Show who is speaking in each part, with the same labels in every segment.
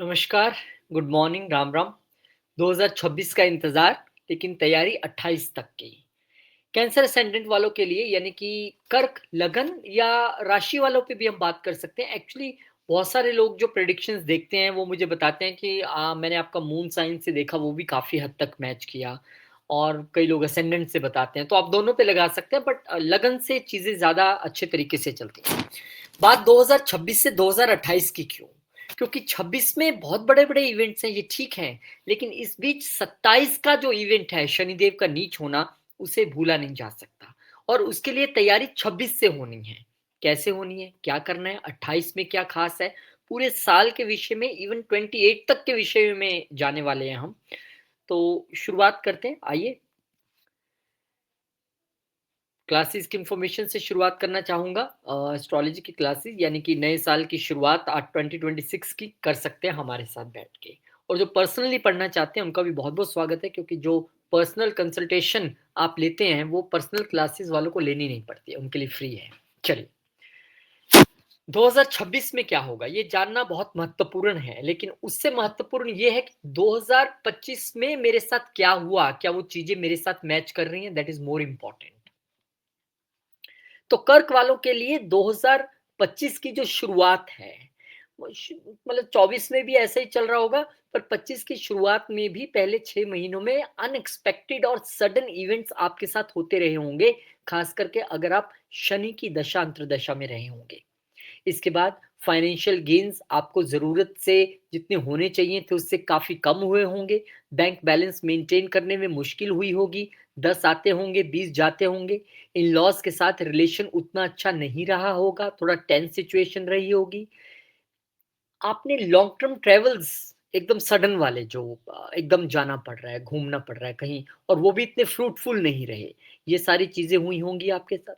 Speaker 1: नमस्कार, good morning, Ram Ram. 2026 का इंतज़ार, लेकिन तैयारी 28 तक की। कैंसर असेंडेंट वालों के लिए यानी कि कर्क, लगन या राशि वालों पे भी हम बात कर सकते हैं। एक्चुअली बहुत सारे लोग जो प्रेडिक्शंस देखते हैं वो मुझे बताते हैं कि मैंने आपका मून साइन से देखा, वो भी काफ़ी हद तक मैच किया। और कई लोग असेंडेंट से बताते हैं, तो आप दोनों पे लगा सकते हैं, बट लगन से चीज़ें ज़्यादा अच्छे तरीके से चलती हैं। बात 2026 से 2028 की क्यों? क्योंकि 26 में बहुत बड़े-बड़े इवेंट्स हैं, ये ठीक हैं, लेकिन इस बीच 27 का जो इवेंट है, शनिदेव का नीच होना, उसे भूला नहीं जा सकता और उसके लिए तैयारी 26 से होनी है। कैसे होनी है? क्या करना है? 28 में क्या खास है? पूरे साल के विषय में, इवन 28 तक के विषय में जाने वाले हैं हम। तो शुरुआत करते हैं, आइए। क्लासेस की इन्फॉर्मेशन से शुरुआत करना चाहूँगा। एस्ट्रोलॉजी की क्लासेस यानी कि नए साल की शुरुआत आज 2026 की कर सकते हैं हमारे साथ बैठ के। और जो पर्सनली पढ़ना चाहते हैं उनका भी बहुत-बहुत स्वागत है, क्योंकि जो पर्सनल कंसल्टेशन आप लेते हैं वो पर्सनल क्लासेस वालों को लेनी नहीं पड़ती है, उनके लिए फ्री है। चलिए, 2026 में क्या होगा ये जानना बहुत महत्वपूर्ण है, लेकिन उससे महत्वपूर्ण ये है कि 2025 में मेरे साथ क्या हुआ, क्या वो चीज़ें मेरे साथ मैच कर रही हैं, दैट इज़ मोर इम्पोर्टेंट। तो कर्क वालों के लिए 2025 की जो शुरुआत है, मतलब 24 में भी ऐसा ही चल रहा होगा, पर 25 की शुरुआत में भी पहले 6 महीनों में अनएक्सपेक्टेड और सडन इवेंट्स आपके साथ होते रहे होंगे, खास करके अगर आप शनि की दशा अंतर्दशा में रहे होंगे। इसके बाद फाइनेंशियल गेन्स आपको ज़रूरत से जितने होने चाहिए थे उससे काफ़ी कम हुए होंगे। बैंक बैलेंस मेंटेन करने में मुश्किल हुई होगी। 10 आते होंगे, 20 जाते होंगे। इन-लॉज़ के साथ रिलेशन उतना अच्छा नहीं रहा होगा, थोड़ा टेंस सिचुएशन रही होगी। आपने लॉन्ग टर्म ट्रैवल्स एकदम सडन वाले जो एकदम जाना पड़ रहा है, घूमना पड़ रहा है कहीं, और वो भी इतने फ्रूटफुल नहीं रहे। ये सारी चीज़ें हुई होंगी आपके साथ।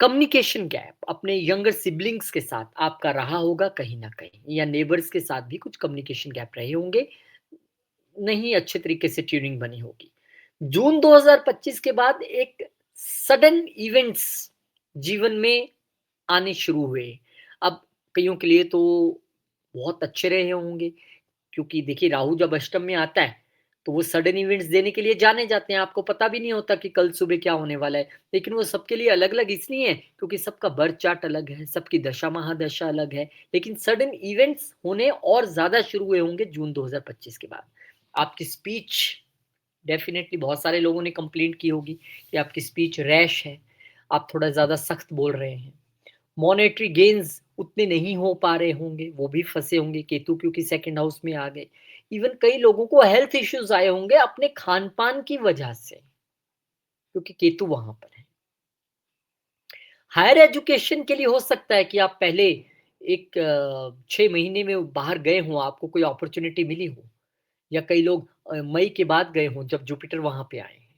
Speaker 1: कम्युनिकेशन गैप अपने यंगर सिबलिंग्स के साथ आपका रहा होगा कहीं न कहीं, या नेबर्स के साथ भी कुछ कम्युनिकेशन गैप रहे होंगे, नहीं अच्छे तरीके से ट्यूनिंग बनी होगी। जून 2025 के बाद एक सडन इवेंट्स जीवन में आने शुरू हुए। अब कइयों के लिए तो बहुत अच्छे रहे होंगे, क्योंकि देखिए राहु जब अष्टम में आता है, तो वो सडन इवेंट्स देने के लिए जाने जाते हैं, आपको पता भी नहीं होता कि कल सुबह क्या होने वाला है। लेकिन वो सबके लिए अलग-अलग इसलिए है, क्योंकि सबका बर्थ चार्ट अलग है, सबकी दशा महादशा अलग है। लेकिन सडन इवेंट्स होने और ज़्यादा शुरू हुए होंगे जून 2025 के बाद। आपकी स्पीच, डेफ़िनेटली बहुत सारे लोगों ने कंप्लेंट की होगी कि आपकी स्पीच रैश है, आप थोड़ा ज़्यादा सख्त बोल रहे हैं। मॉनेटरी गेन्स उतने नहीं हो पा रहे होंगे, वो भी फँसे होंगे, केतु क्योंकि सेकंड हाउस में आ गए। इवन कई लोगों को हेल्थ इश्यूज़ आए होंगे अपने खान-पान की वजह से, क्योंकि केतु वहाँ पर है। हायर एजुकेशन के लिए हो सकता है कि आप पहले एक 6 महीने में बाहर गए हों, आपको कोई अपॉर्च्युनिटी मिली हो, या कई लोग मई के बाद गए हों जब जुपिटर वहाँ पे आए हैं।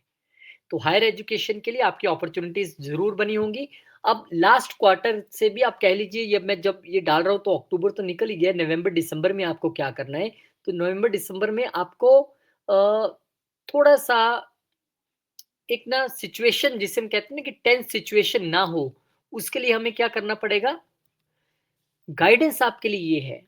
Speaker 1: तो हायर एजुकेशन के लिए आपकी अपॉर्च्युनिटीज़ ज़रूर बनी होंगी। अब लास्ट क्वार्टर से भी आप कह लीजिए, ये मैं जब ये डाल रहा हूँ तो अक्टूबर तो निकल ही गया, नवंबर-दिसंबर में आपको क्या करना है? तो नवंबर-दिसंबर में आपको थोड़ा-सा एक ना सिचुएशन जिसे हम कहते हैं ना कि टेंस सिचुएशन ना हो, उसके लिए हमें क्या करना पड़ेगा? गाइडेंस आपके लिए ये है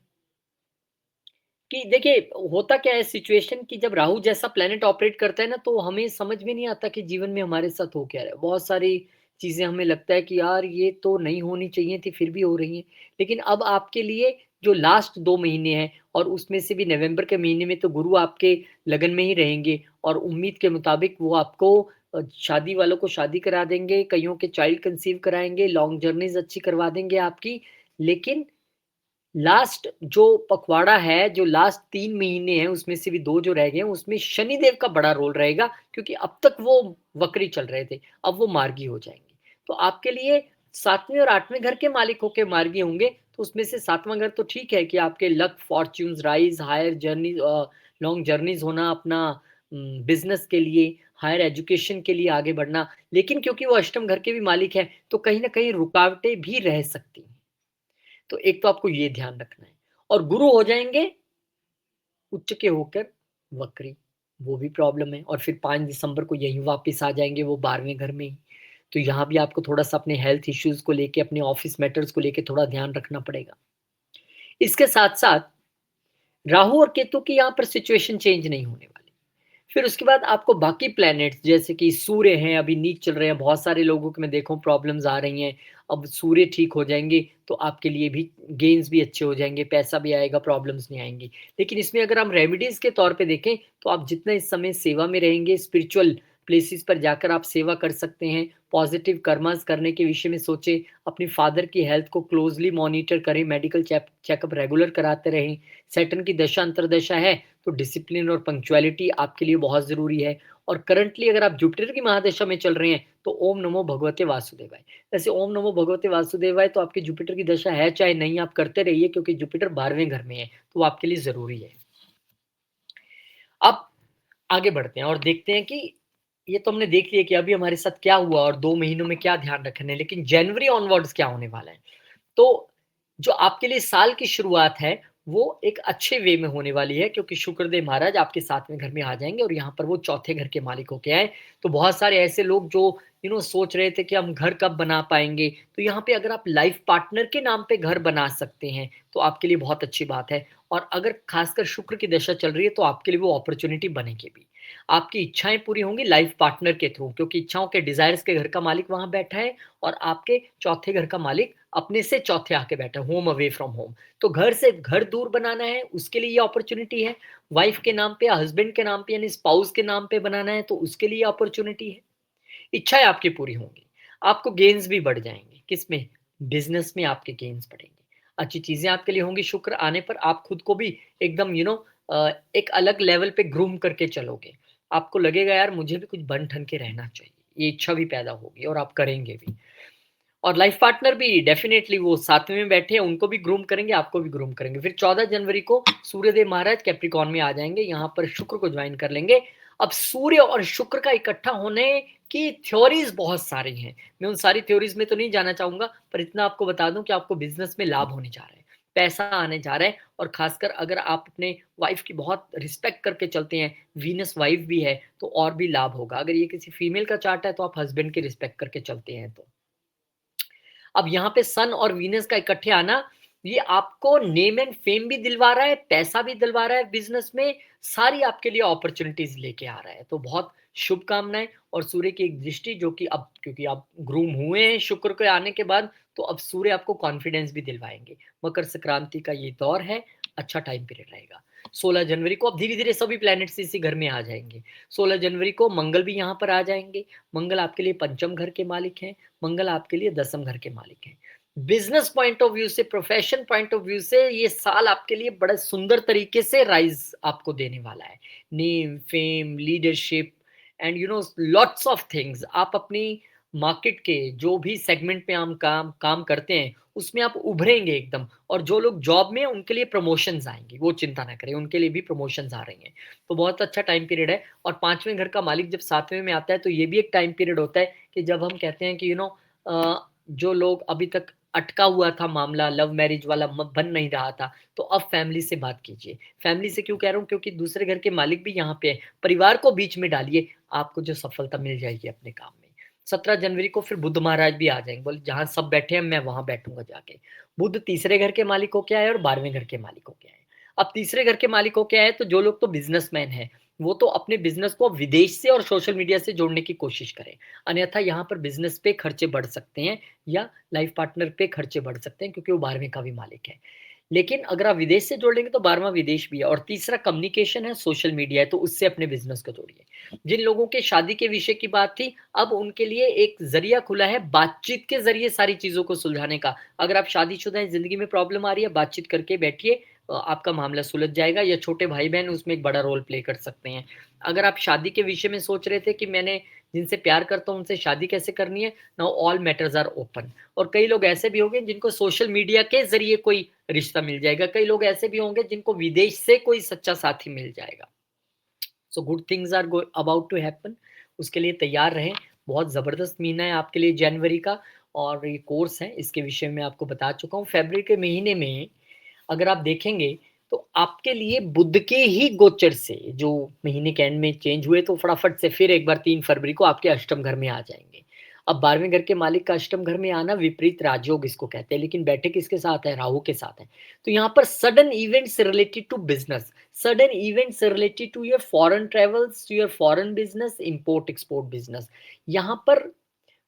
Speaker 1: कि देखिए, होता क्या है सिचुएशन कि जब राहु जैसा प्लैनेट ऑपरेट करता है ना, तो हमें समझ में नहीं आता कि जीवन में हमारे साथ हो क्या रहा है। बहुत सारी चीज़ें हमें लगता है कि यार ये तो नहीं होनी चाहिए थी, फिर भी हो रही हैं। लेकिन अब आपके लिए जो लास्ट 2 महीने हैं, और उसमें से भी नवंबर के महीने में तो गुरु आपके लगन में ही रहेंगे, और उम्मीद के मुताबिक वो आपको शादी वालों को शादी करा देंगे, कइयों के चाइल्ड कंसीव कराएँगे, लॉन्ग जर्नीज़ अच्छी करवा देंगे आपकी। लेकिन लास्ट जो पखवाड़ा है, जो लास्ट 3 महीने हैं, उसमें से भी 2 जो रह गए हैं, उसमें शनिदेव का बड़ा रोल रहेगा, क्योंकि अब तक वो वक्री चल रहे थे, अब वो मार्गी हो जाएँगे। तो आपके लिए 7वें और 8वें घर के मालिक होके मार्गी होंगे, तो उसमें से 7वां घर तो ठीक है कि आपके luck, fortunes, rise, higher journey long journeys होना, अपना बिज़नेस के लिए, हायर एजुकेशन के लिए आगे बढ़ना। लेकिन क्योंकि वो अष्टम घर के भी मालिक हैं, तो कहीं न कहीं रुकावटें भी रह सकती हैं। तो एक तो आपको ये ध्यान रखना है, और गुरु हो जाएँगे उच्च के होकर वक्री, वो भी प्रॉब्लम है, और फिर 5 दिसंबर को यहीं वापस आ जाएँगे वो 12वें घर में ही। तो यहाँ भी आपको थोड़ा-सा अपने हेल्थ इश्यूज़ को लेके, अपने ऑफ़िस मैटर्स को लेके थोड़ा ध्यान रखना पड़ेगा। इसके साथ-साथ राहु और केतु की यहाँ पर सिचुएशन चेंज नहीं होने वाली। फिर उसके बाद आपको बाकी प्लैनेट्स जैसे कि सूर्य हैं, अभी नीच चल रहे हैं, बहुत सारे लोगों को मैं देखा हूँ प्रॉब्लम्स आ रही हैं। अब सूर्य ठीक हो जाएँगे, तो आपके लिए भी गेन्स भी अच्छे हो जाएँगे, पैसा भी आएगा, प्रॉब्लम्स नहीं आएँगी। लेकिन इसमें अगर हम रेमेडीज़ के तौर पे देखें, तो आप जितना इस समय सेवा में रहेंगे, स्पिरिचुअल प्लेसेस पर जाकर आप सेवा कर सकते हैं, पॉज़िटिव कर्मास करने के विषय में सोचें, अपने फादर की हेल्थ को क्लोज़ली मॉनिटर करें, मेडिकल चेकअप रेगुलर कराते रहें। सैटर्न की दशा अंतर्दशा है, तो डिसिप्लिन और पंक्चुअलिटी आपके लिए बहुत ज़रूरी है। और करंटली अगर आप जुपिटर की महादशा में चल रहे हैं, तो ओम नमो भगवते वासुदेवाय। वैसे ओम नमो भगवते वासुदेवाय तो आपकी जुपिटर की दशा है चाहे नहीं, आप करते रहिए क्योंकि जुपिटर 12वें घर में है, तो वो आपके लिए ज़रूरी है। अब आगे बढ़ते हैं और देखते हैं कि ये तो हमने देख लिया कि अभी हमारे साथ क्या हुआ और 2 महीनों में क्या ध्यान रखना है, लेकिन जनवरी ऑनवर्ड्स क्या होने वाला है। तो जो आपके लिए साल की शुरुआत है, वो एक अच्छे वे में होने वाली है क्योंकि शुक्रदेव महाराज आपके 7वें घर में आ जाएँगे और यहाँ पर वो चौथे घर के मालिक होके आए। तो बहुत सारे ऐसे लोग जो सोच रहे थे कि हम घर कब बना पाएँगे, तो यहाँ पे अगर आप लाइफ़ पार्टनर के नाम पे घर बना सकते हैं, तो आपके लिए बहुत अच्छी बात है। और अगर खासकर शुक्र की दशा चल रही है, तो आपके लिए वो अपॉर्च्युनिटी बनेगी भी। आपकी इच्छाएँ पूरी होंगी लाइफ़ पार्टनर के थ्रू क्योंकि इच्छाओं के डिज़ायर्स के घर का मालिक वहाँ बैठा है और आपके चौथे घर का मालिक अपने से चौथे आके बैठा है, होम अवे फ्रॉम होम। तो घर से घर दूर बनाना है, उसके लिए ये अपॉर्च्युनिटी है। वाइफ के नाम पे या हस्बैंड के नाम पे यानी स्पाउस के नाम पे बनाना है, तो उसके लिए अपॉर्च्युनिटी है। इच्छाएँ आपकी पूरी होंगी। आपको गेन्स भी बढ़ जाएँगे। किसमें? बिज़नेस में आपके गेन्स बढ़ेंगे। अच्छी चीज़ें आपके लिए होंगी शुक्र आने पर आप खुद को भी एकदम एक अलग लेवल पे ग्रूम करके चलोगे। आपको लगेगा यार मुझे भी कुछ बन-ठन के रहना चाहिए। ये इच्छा भी पैदा होगी और आप करेंगे भी। और लाइफ पार्टनर भी डेफ़िनेटली वो साथ में बैठे हैं, उनको भी ग्रूम करेंगे, आपको भी ग्रूम करेंगे। फिर 14 जनवरी को सूर्यदेव महाराज कैप्रिकॉर्न में आ जाएँगे, यहाँ पर शुक्र को जॉइन कर लेंगे। अब सूर्य और शुक्र का इकट्ठा होने की थ्योरीज़ बहुत सारी हैं। मैं उन सारी थ्योरीज़ में तो नहीं जाना चाहूँगा, पर इतना आपको बता दूँ कि आपको बिज़नेस में लाभ होने जा रहा है, पैसा आने जा रहा है और ख़ासकर अगर आप अपने वाइफ़ की बहुत रिस्पेक्ट करके चलते हैं, वीनस वाइफ़ भी है, तो और भी लाभ होगा। अगर ये किसी फीमेल का चार्ट है, तो आप हस्बैंड की रिस्पेक्ट करके चलते हैं तो। अब यहाँ पे सन और वीनस का इकट्ठे आना, ये आपको नेम एंड फेम भी दिलवा रहा है, पैसा भी दिलवा रहा है बिज़नेस में, सारी आपके लिए अपॉर्च्युनिटीज़ लेके आ रहा है। तो बहुत शुभकामनाएँ और सूर्य की एक दृष्टि जो कि अब क्योंकि आप ग्रूम हुए हैं शुक्र के आने के बाद, तो अब सूर्य आपको कॉन्फिडेंस भी दिलवाएँगे। मकर संक्रांति का ये दौर है, अच्छा टाइम पीरियड रहेगा। 16 जनवरी को अब धीरे-धीरे सभी प्लैनेट्स इसी घर में आ जाएँगे। 16 जनवरी को मंगल भी यहाँ पर आ जाएँगे। मंगल आपके लिए पंचम घर के मालिक हैं। मंगल आपके लिए दसम घर के मालिक हैं। बिज़नेस पॉइंट ऑफ व्यू से, प्रोफ़ेशन पॉइंट ऑफ व्यू से ये साल आपके लिए बड़ा सुंदर तरीके से राइज़ आपको देने वाला है। Name, fame, leadership and lots of things आप अपनी मार्केट के जो भी सेगमेंट में हम काम काम करते हैं, उसमें आप उभरेंगे एकदम और जो लोग जॉब में हैं, उनके लिए प्रमोशंस आएँगी, वो चिंता ना करें, उनके लिए भी प्रमोशंस आ रही हैं। तो बहुत अच्छा टाइम पीरियड है और 5वें घर का मालिक जब 7वें में आता है, तो ये भी एक टाइम पीरियड होता है कि जब हम कहते हैं कि जो लोग अभी तक अटका हुआ था मामला लव मैरिज वाला बन नहीं रहा था, तो अब फैमिली से बात कीजिए। फैमिली से क्यों कह रहा हूँ क्योंकि दूसरे घर के मालिक भी यहाँ पे हैं। परिवार को बीच में डालिए, आपको जो सफलता मिल जाएगी अपने काम में। 17 जनवरी को फिर बुध महाराज भी आ जाएँगे, बोले जहाँ सब बैठे हैं मैं वहाँ बैठूँगा जाके। बुध तीसरे घर के मालिक होके आए और 12वें घर के मालिक होके आए। अब तीसरे घर के मालिक होके आए तो जो लोग तो बिज़नेसमैन हैं, वो तो अपने बिज़नेस को विदेश से और सोशल मीडिया से जोड़ने की कोशिश करें। अन्यथा यहाँ पर बिज़नेस पे खर्चे बढ़ सकते हैं या लाइफ पार्टनर पे खर्चे बढ़ सकते हैं क्योंकि वो 12वें का भी मालिक है। लेकिन अगर आप विदेश से जोड़ लेंगे तो 12वाँ विदेश भी है और तीसरा कम्युनिकेशन है, सोशल मीडिया है, तो उससे अपने बिज़नेस को जोड़िए। जिन लोगों के शादी के विषय की बात थी, अब उनके लिए एक ज़रिया खुला है बातचीत के ज़रिए सारी चीज़ों को सुलझाने का। अगर आप शादीशुदा हैं, ज़िंदगी में प्रॉब्लम आ रही है, बातचीत करके बैठिए आपका मामला सुलझ जाएगा या छोटे भाई-बहन उसमें एक बड़ा रोल प्ले कर सकते हैं। अगर आप शादी के विषय में सोच रहे थे कि मैंने जिनसे प्यार करता हूँ, उनसे शादी कैसे करनी है, now all matters are open. और कई लोग ऐसे भी होंगे जिनको सोशल मीडिया के ज़रिए कोई रिश्ता मिल जाएगा। कई लोग ऐसे भी होंगे जिनको विदेश से कोई सच्चा साथी मिल जाएगा। So good things are about to happen, उसके लिए तैयार रहें। बहुत ज़बरदस्त महीना है आपके लिए जनवरी का और ये कोर्स है इसके विषय में आपको बता चुका हूँ। फरवरी के महीने में अगर आप देखेंगे तो आपके लिए बुध के ही गोचर से जो महीने के एंड में चेंज हुए तो फटाफट से फिर एक बार 3 फरवरी को आपके अष्टम घर में आ जाएंगे। अब 12वें घर के मालिक का अष्टम घर में आना विपरीत राजयोग इसको कहते हैं, लेकिन बैठे किसके साथ है? राहु के साथ है। तो यहाँ पर sudden events related to business, sudden events related to your foreign travels, to your foreign business, import export business. यहाँ पर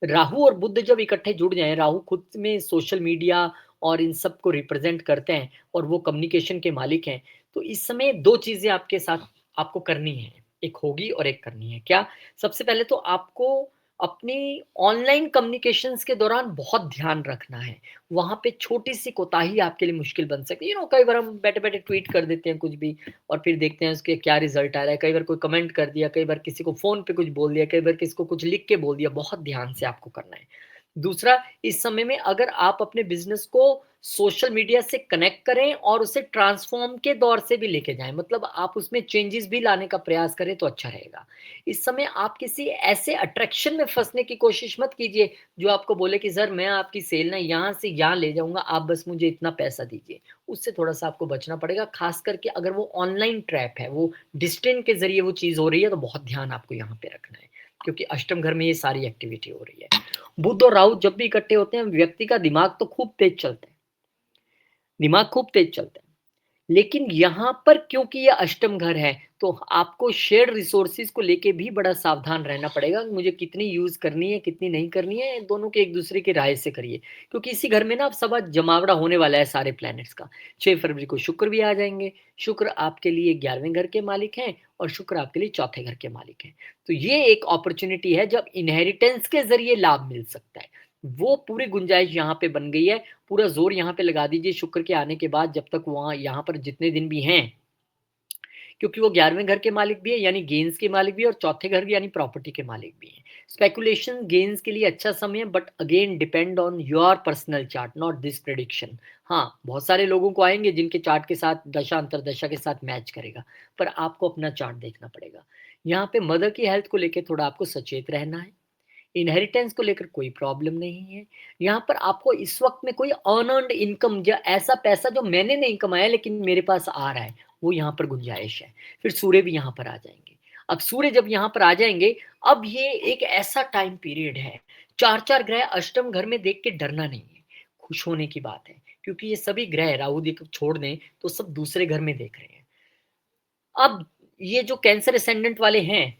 Speaker 1: राहु और बुध जब इकट्ठे जुड़ जाएं, राहु खुद में सोशल मीडिया और इन सब को रिप्रेजेंट करते हैं और वो कम्युनिकेशन के मालिक हैं। तो इस समय दो चीजें आपके साथ आपको करनी है, एक होगी और एक करनी है। क्या? सबसे पहले तो आपको अपनी ऑनलाइन कम्युनिकेशंस के दौरान बहुत ध्यान रखना है। वहां पे छोटी सी कोताही आपके लिए मुश्किल बन सकती है। कई बार हम बैठे बैठे ट्वीट कर देते हैं कुछ भी और फिर देखते हैं उसके क्या रिजल्ट आ रहा है। कई बार कोई कमेंट कर दिया, कई बार किसी को फोन पे कुछ बोल दिया, कई बार किसी को कुछ लिख के बोल दिया। बहुत ध्यान से आपको करना है। दूसरा, इस समय में अगर आप अपने बिजनेस को सोशल मीडिया से कनेक्ट करें और उसे ट्रांसफॉर्म के दौर से भी लेके जाएं, मतलब आप उसमें चेंजेस भी लाने का प्रयास करें तो अच्छा रहेगा। इस समय आप किसी ऐसे अट्रैक्शन में फंसने की कोशिश मत कीजिए जो आपको बोले कि सर मैं आपकी सेल ना यहाँ से यहाँ ले जाऊंगा, आप बस मुझे इतना पैसा दीजिए। उससे थोड़ा सा आपको बचना पड़ेगा, खास करके अगर वो ऑनलाइन ट्रैप है, वो डिस्टेंस के जरिए वो चीज हो रही है, तो बहुत ध्यान आपको यहाँ पे रखना है, क्योंकि अष्टम घर में ये सारी एक्टिविटी हो रही है। बुध और राहु जब भी इकट्ठे होते हैं, व्यक्ति का दिमाग तो खूब तेज चलता है, दिमाग खूब तेज चलता है। लेकिन यहाँ पर क्योंकि ये अष्टम घर है, तो आपको शेयर रिसोर्सेज को लेके भी बड़ा सावधान रहना पड़ेगा। मुझे कितनी यूज करनी है, कितनी नहीं करनी है, दोनों के एक दूसरे की राय से करिए, क्योंकि इसी घर में ना अब सब जमावड़ा होने वाला है सारे प्लैनेट्स का। 6 फरवरी को शुक्र भी आ जाएंगे। शुक्र आपके लिए 11वें घर के मालिक हैं और शुक्र आपके लिए चौथे घर के मालिक हैं। तो ये एक अपॉर्चुनिटी है जब इनहेरिटेंस के जरिए लाभ मिल सकता है। वो पूरी गुंजाइश यहाँ पे बन गई है। पूरा जोर यहाँ पे लगा दीजिए शुक्र के आने के बाद, जब तक वहाँ यहाँ पर जितने दिन भी हैं, क्योंकि वो 11वें घर के मालिक भी है यानी गेन्स के मालिक भी है, और चौथे घर यानी प्रॉपर्टी के मालिक भी हैं। स्पेकुलेशन गेन्स के लिए अच्छा समय है, but again depend on your personal chart, not this prediction. हाँ, बहुत सारे लोगों को आएंगे जिनके चार्ट के साथ दशा अंतरदशा के साथ मैच करेगा, पर आपको अपना चार्ट देखना पड़ेगा। यहाँ पे मदर की हेल्थ को लेकर थोड़ा आपको सचेत रहना है। इनहेरिटेंस को लेकर कोई प्रॉब्लम नहीं है। यहाँ पर आपको इस वक्त में कोई अनअर्न्ड इनकम या ऐसा पैसा जो मैंने नहीं कमाया लेकिन मेरे पास आ रहा है, वो यहाँ पर गुंजाइश है। फिर सूर्य भी यहाँ पर आ जाएंगे। अब सूर्य जब यहाँ पर आ जाएंगे, अब ये एक ऐसा टाइम पीरियड है, चार चार ग्रह अष्टम घर में देख के डरना नहीं है, खुश होने की बात है, क्योंकि ये सभी ग्रह राहु जी को छोड़ दें तो सब दूसरे घर में देख रहे हैं। अब ये जो कैंसर असेंडेंट वाले हैं,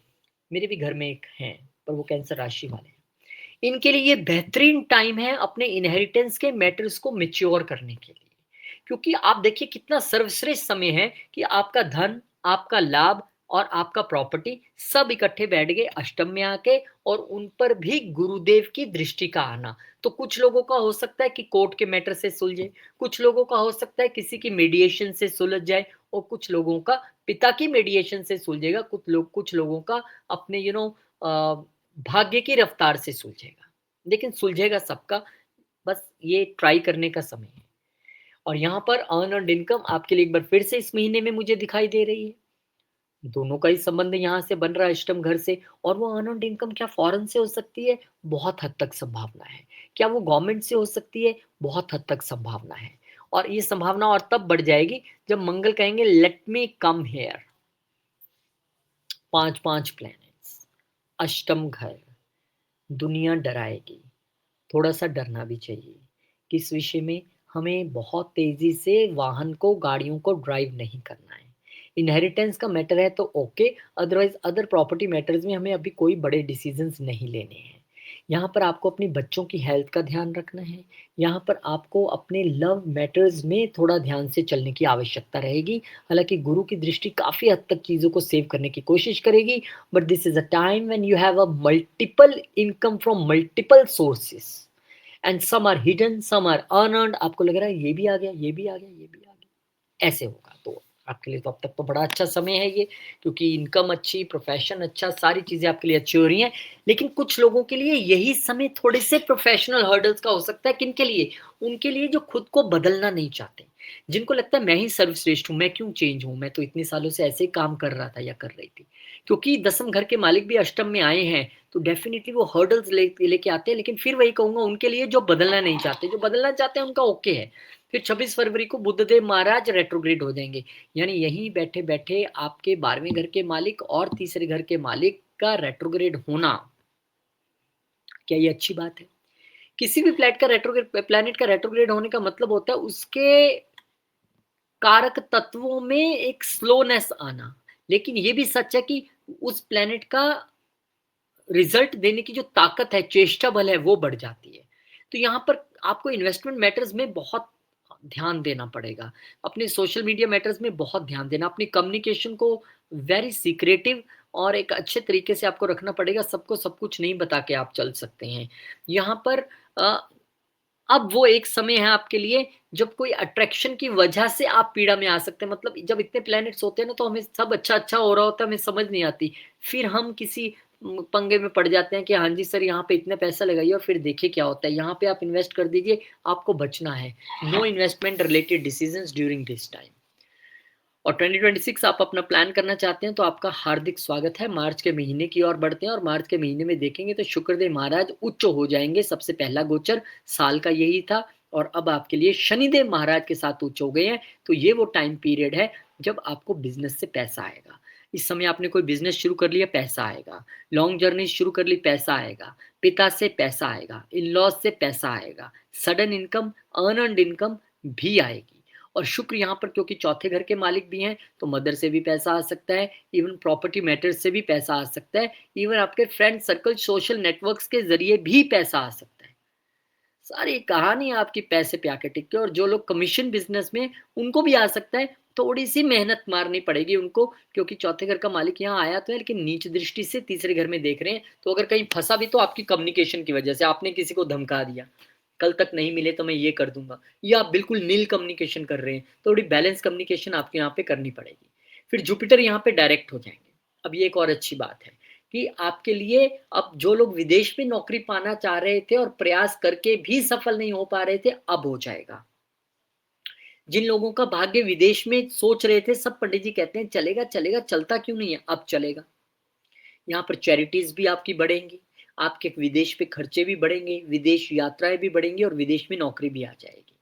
Speaker 1: मेरे भी घर में एक हैं, पर वो कैंसर राशि वाले हैं। इनके लिए ये बेहतरीन टाइम है अपने इनहेरिटेंस के मैटर्स को मेच्योर करने के लिए, क्योंकि आप देखिए कितना सर्वश्रेष्ठ समय है कि आपका धन, आपका लाभ और आपका प्रॉपर्टी सब इकट्ठे बैठ गए अष्टम में आके, और उन पर भी गुरुदेव की दृष्टि का आना। तो कुछ लोगों का हो सकता है कि कोर्ट के मैटर से सुलझे, कुछ लोगों का हो सकता है किसी की मीडिएशन से सुलझ जाए, और कुछ लोगों का पिता की मीडिएशन से सुलझेगा, कुछ लोगों का अपने भाग्य की रफ्तार से सुलझेगा, लेकिन सुलझेगा सबका। बस ये ट्राई करने का समय है। और यहाँ पर अर्न और इनकम आपके लिए एक बार फिर से इस महीने में मुझे दिखाई दे रही है। दोनों का ही संबंध यहाँ से बन रहा है अष्टम घर से। और वो अर्न और इनकम क्या फॉरेन से हो सकती है? बहुत हद तक संभावना है। क्या वो गवर्नमेंट से हो सकती है? बहुत हद तक संभावना है। और ये संभावना और तब बढ़ जाएगी जब मंगल कहेंगे let me come here. 5 5 planets, अष्टम घर, दुनिया डराएगी। थोड़ा सा डरना भी चाहिए। किस विषय में? हमें बहुत तेजी से वाहन को, गाड़ियों को ड्राइव नहीं करना है। इनहेरिटेंस का मैटर है तो okay, otherwise other property matters में हमें अभी कोई बड़े डिसीजंस नहीं लेने हैं। यहाँ पर आपको अपनी बच्चों की हेल्थ का ध्यान रखना है। यहाँ पर आपको अपने लव मैटर्स में थोड़ा ध्यान से चलने की आवश्यकता रहेगी। हालांकि गुरु की दृष्टि काफ़ी हद तक चीज़ों को सेव करने की कोशिश करेगी, but this is a time when you have a multiple income from multiple sources, and some are hidden, some are unearned. आपको लग रहा है ये भी आ गया, ये भी आ गया, ये भी आ गया, ऐसे होगा। तो आपके लिए तो अब तक तो बड़ा अच्छा समय है ये, क्योंकि इनकम अच्छी, प्रोफेशन अच्छा, सारी चीजें आपके लिए अच्छी हो रही हैं। लेकिन कुछ लोगों के लिए यही समय थोड़े से प्रोफेशनल हर्डल्स का हो सकता है। किन के लिए? उनके लिए जो खुद को बदलना नहीं चाहते, जिनको लगता है मैं ही सर्वश्रेष्ठ हूँ, मैं क्यों चेंज हूँ, मैं तो इतने सालों से ऐसे ही काम कर रहा था या कर रही थी। क्योंकि दसम घर के मालिक भी अष्टम में आए हैं, तो डेफिनेटली वो हर्डल्स लेके आते हैं। लेकिन फिर वही कहूंगा, उनके लिए जो बदलना नहीं चाहते, जो बदलना चाहते हैं उनका ओके है। फिर 26 फरवरी को बुद्धदेव महाराज रेट्रोग्रेड हो जाएंगे, यानी यहीं बैठे बैठे आपके 12वें घर के मालिक और तीसरे घर के मालिक का रेट्रोग्रेड होना क्या ये अच्छी बात है? किसी भी प्लैनेट का रेट्रोग्रेड होने का मतलब होता है उसके कारक तत्वों में एक स्लोनेस आना। लेकिन ये भी सच है कि उस प्लैनेट का रिजल्ट देने की जो ताकत है, चेष्टा बल है, वो बढ़ जाती है। तो यहाँ पर आपको इन्वेस्टमेंट मैटर्स में बहुत ध्यान देना पड़ेगा। अपने सोशल मीडिया मैटर्स में बहुत ध्यान देना, अपनी कम्युनिकेशन को वेरी सीक्रेटिव और एक अच्छे तरीके से आपको रखना पड़ेगा। सबको सब कुछ नहीं बता के आप चल सकते हैं। यहाँ पर अ, अब वो एक समय है आपके लिए जब कोई अट्रैक्शन की वजह से आप पीड़ा में आ सकते हैं। मतलब जब इतने प्लैनेट्स होते हैं ना, तो हमें सब अच्छा-अच्छा हो रहा होता है, हमें समझ नहीं आती। फिर हम किसी पंगे में पड़ जाते हैं कि हाँ जी सर, यहाँ पे इतना पैसा लगाइए और फिर देखिए क्या होता है। यहाँ पे आप इन्वेस्ट कर दीजिए, आपको बचना है। No investment related decisions during this time. और 2026 आप अपना प्लान करना चाहते हैं तो आपका हार्दिक स्वागत है। मार्च के महीने की ओर बढ़ते हैं और मार्च के महीने में देखेंगे तो शुक्रदेव महाराज उच्च हो जाएंगे। सबसे पहला गोचर साल का यही था और अब आपके लिए शनिदेव महाराज के साथ उच्च हो गए हैं। तो ये वो टाइम पीरियड है जब आपको बिजनेस से पैसा आएगा। इस समय आपने कोई बिजनेस शुरू कर लिया, पैसा आएगा। लॉन्ग जर्नी शुरू कर ली, पैसा आएगा। पिता से पैसा आएगा, इन लॉज से पैसा आएगा, सडन इनकम, अर्नड इनकम भी आएगी। और शुक्र यहाँ पर क्योंकि चौथे घर के मालिक भी हैं, तो मदर से भी पैसा आ सकता है। इवन प्रॉपर्टी मैटर्स से भी पैसा आ सकता है। इवन आपके फ्रेंड सर्कल, सोशल नेटवर्क्स के जरिए भी पैसा आ सकता है। सारी कहानी आपकी पैसे पे आके टिक के। और जो लोग कमीशन बिजनेस में, उनको भी आ सकता है। थोड़ी सी मेहनत मारनी पड़ेगी उनको, क्योंकि चौथे घर का मालिक यहाँ आया तो है, लेकिन नीच दृष्टि से तीसरे घर में देख रहे हैं। तो अगर कहीं फंसा भी तो आपकी कम्युनिकेशन की वजह से, आपने किसी को धमका दिया, कल तक नहीं मिले तो मैं ये कर दूंगा, या आप बिल्कुल नील कम्युनिकेशन कर रहे हैं, तो थोड़ी बैलेंस कम्युनिकेशन आपको यहाँ पे करनी पड़ेगी। फिर जुपिटर यहाँ पे डायरेक्ट हो जाएंगे। अब ये एक और अच्छी बात है कि आपके लिए अब जो लोग विदेश में नौकरी पाना चाह रहे थे और प्रयास करके भी सफल नहीं हो पा रहे थे, अब हो जाएगा। जिन लोगों का भाग्य विदेश में सोच रहे थे, सब पंडित जी कहते हैं चलेगा चलेगा, चलता क्यों नहीं है, अब चलेगा। यहाँ पर चैरिटीज भी आपकी बढ़ेंगी, आपके विदेश पे खर्चे भी बढ़ेंगे, विदेश यात्राएं भी बढ़ेंगी और विदेश में नौकरी भी आ जाएगी।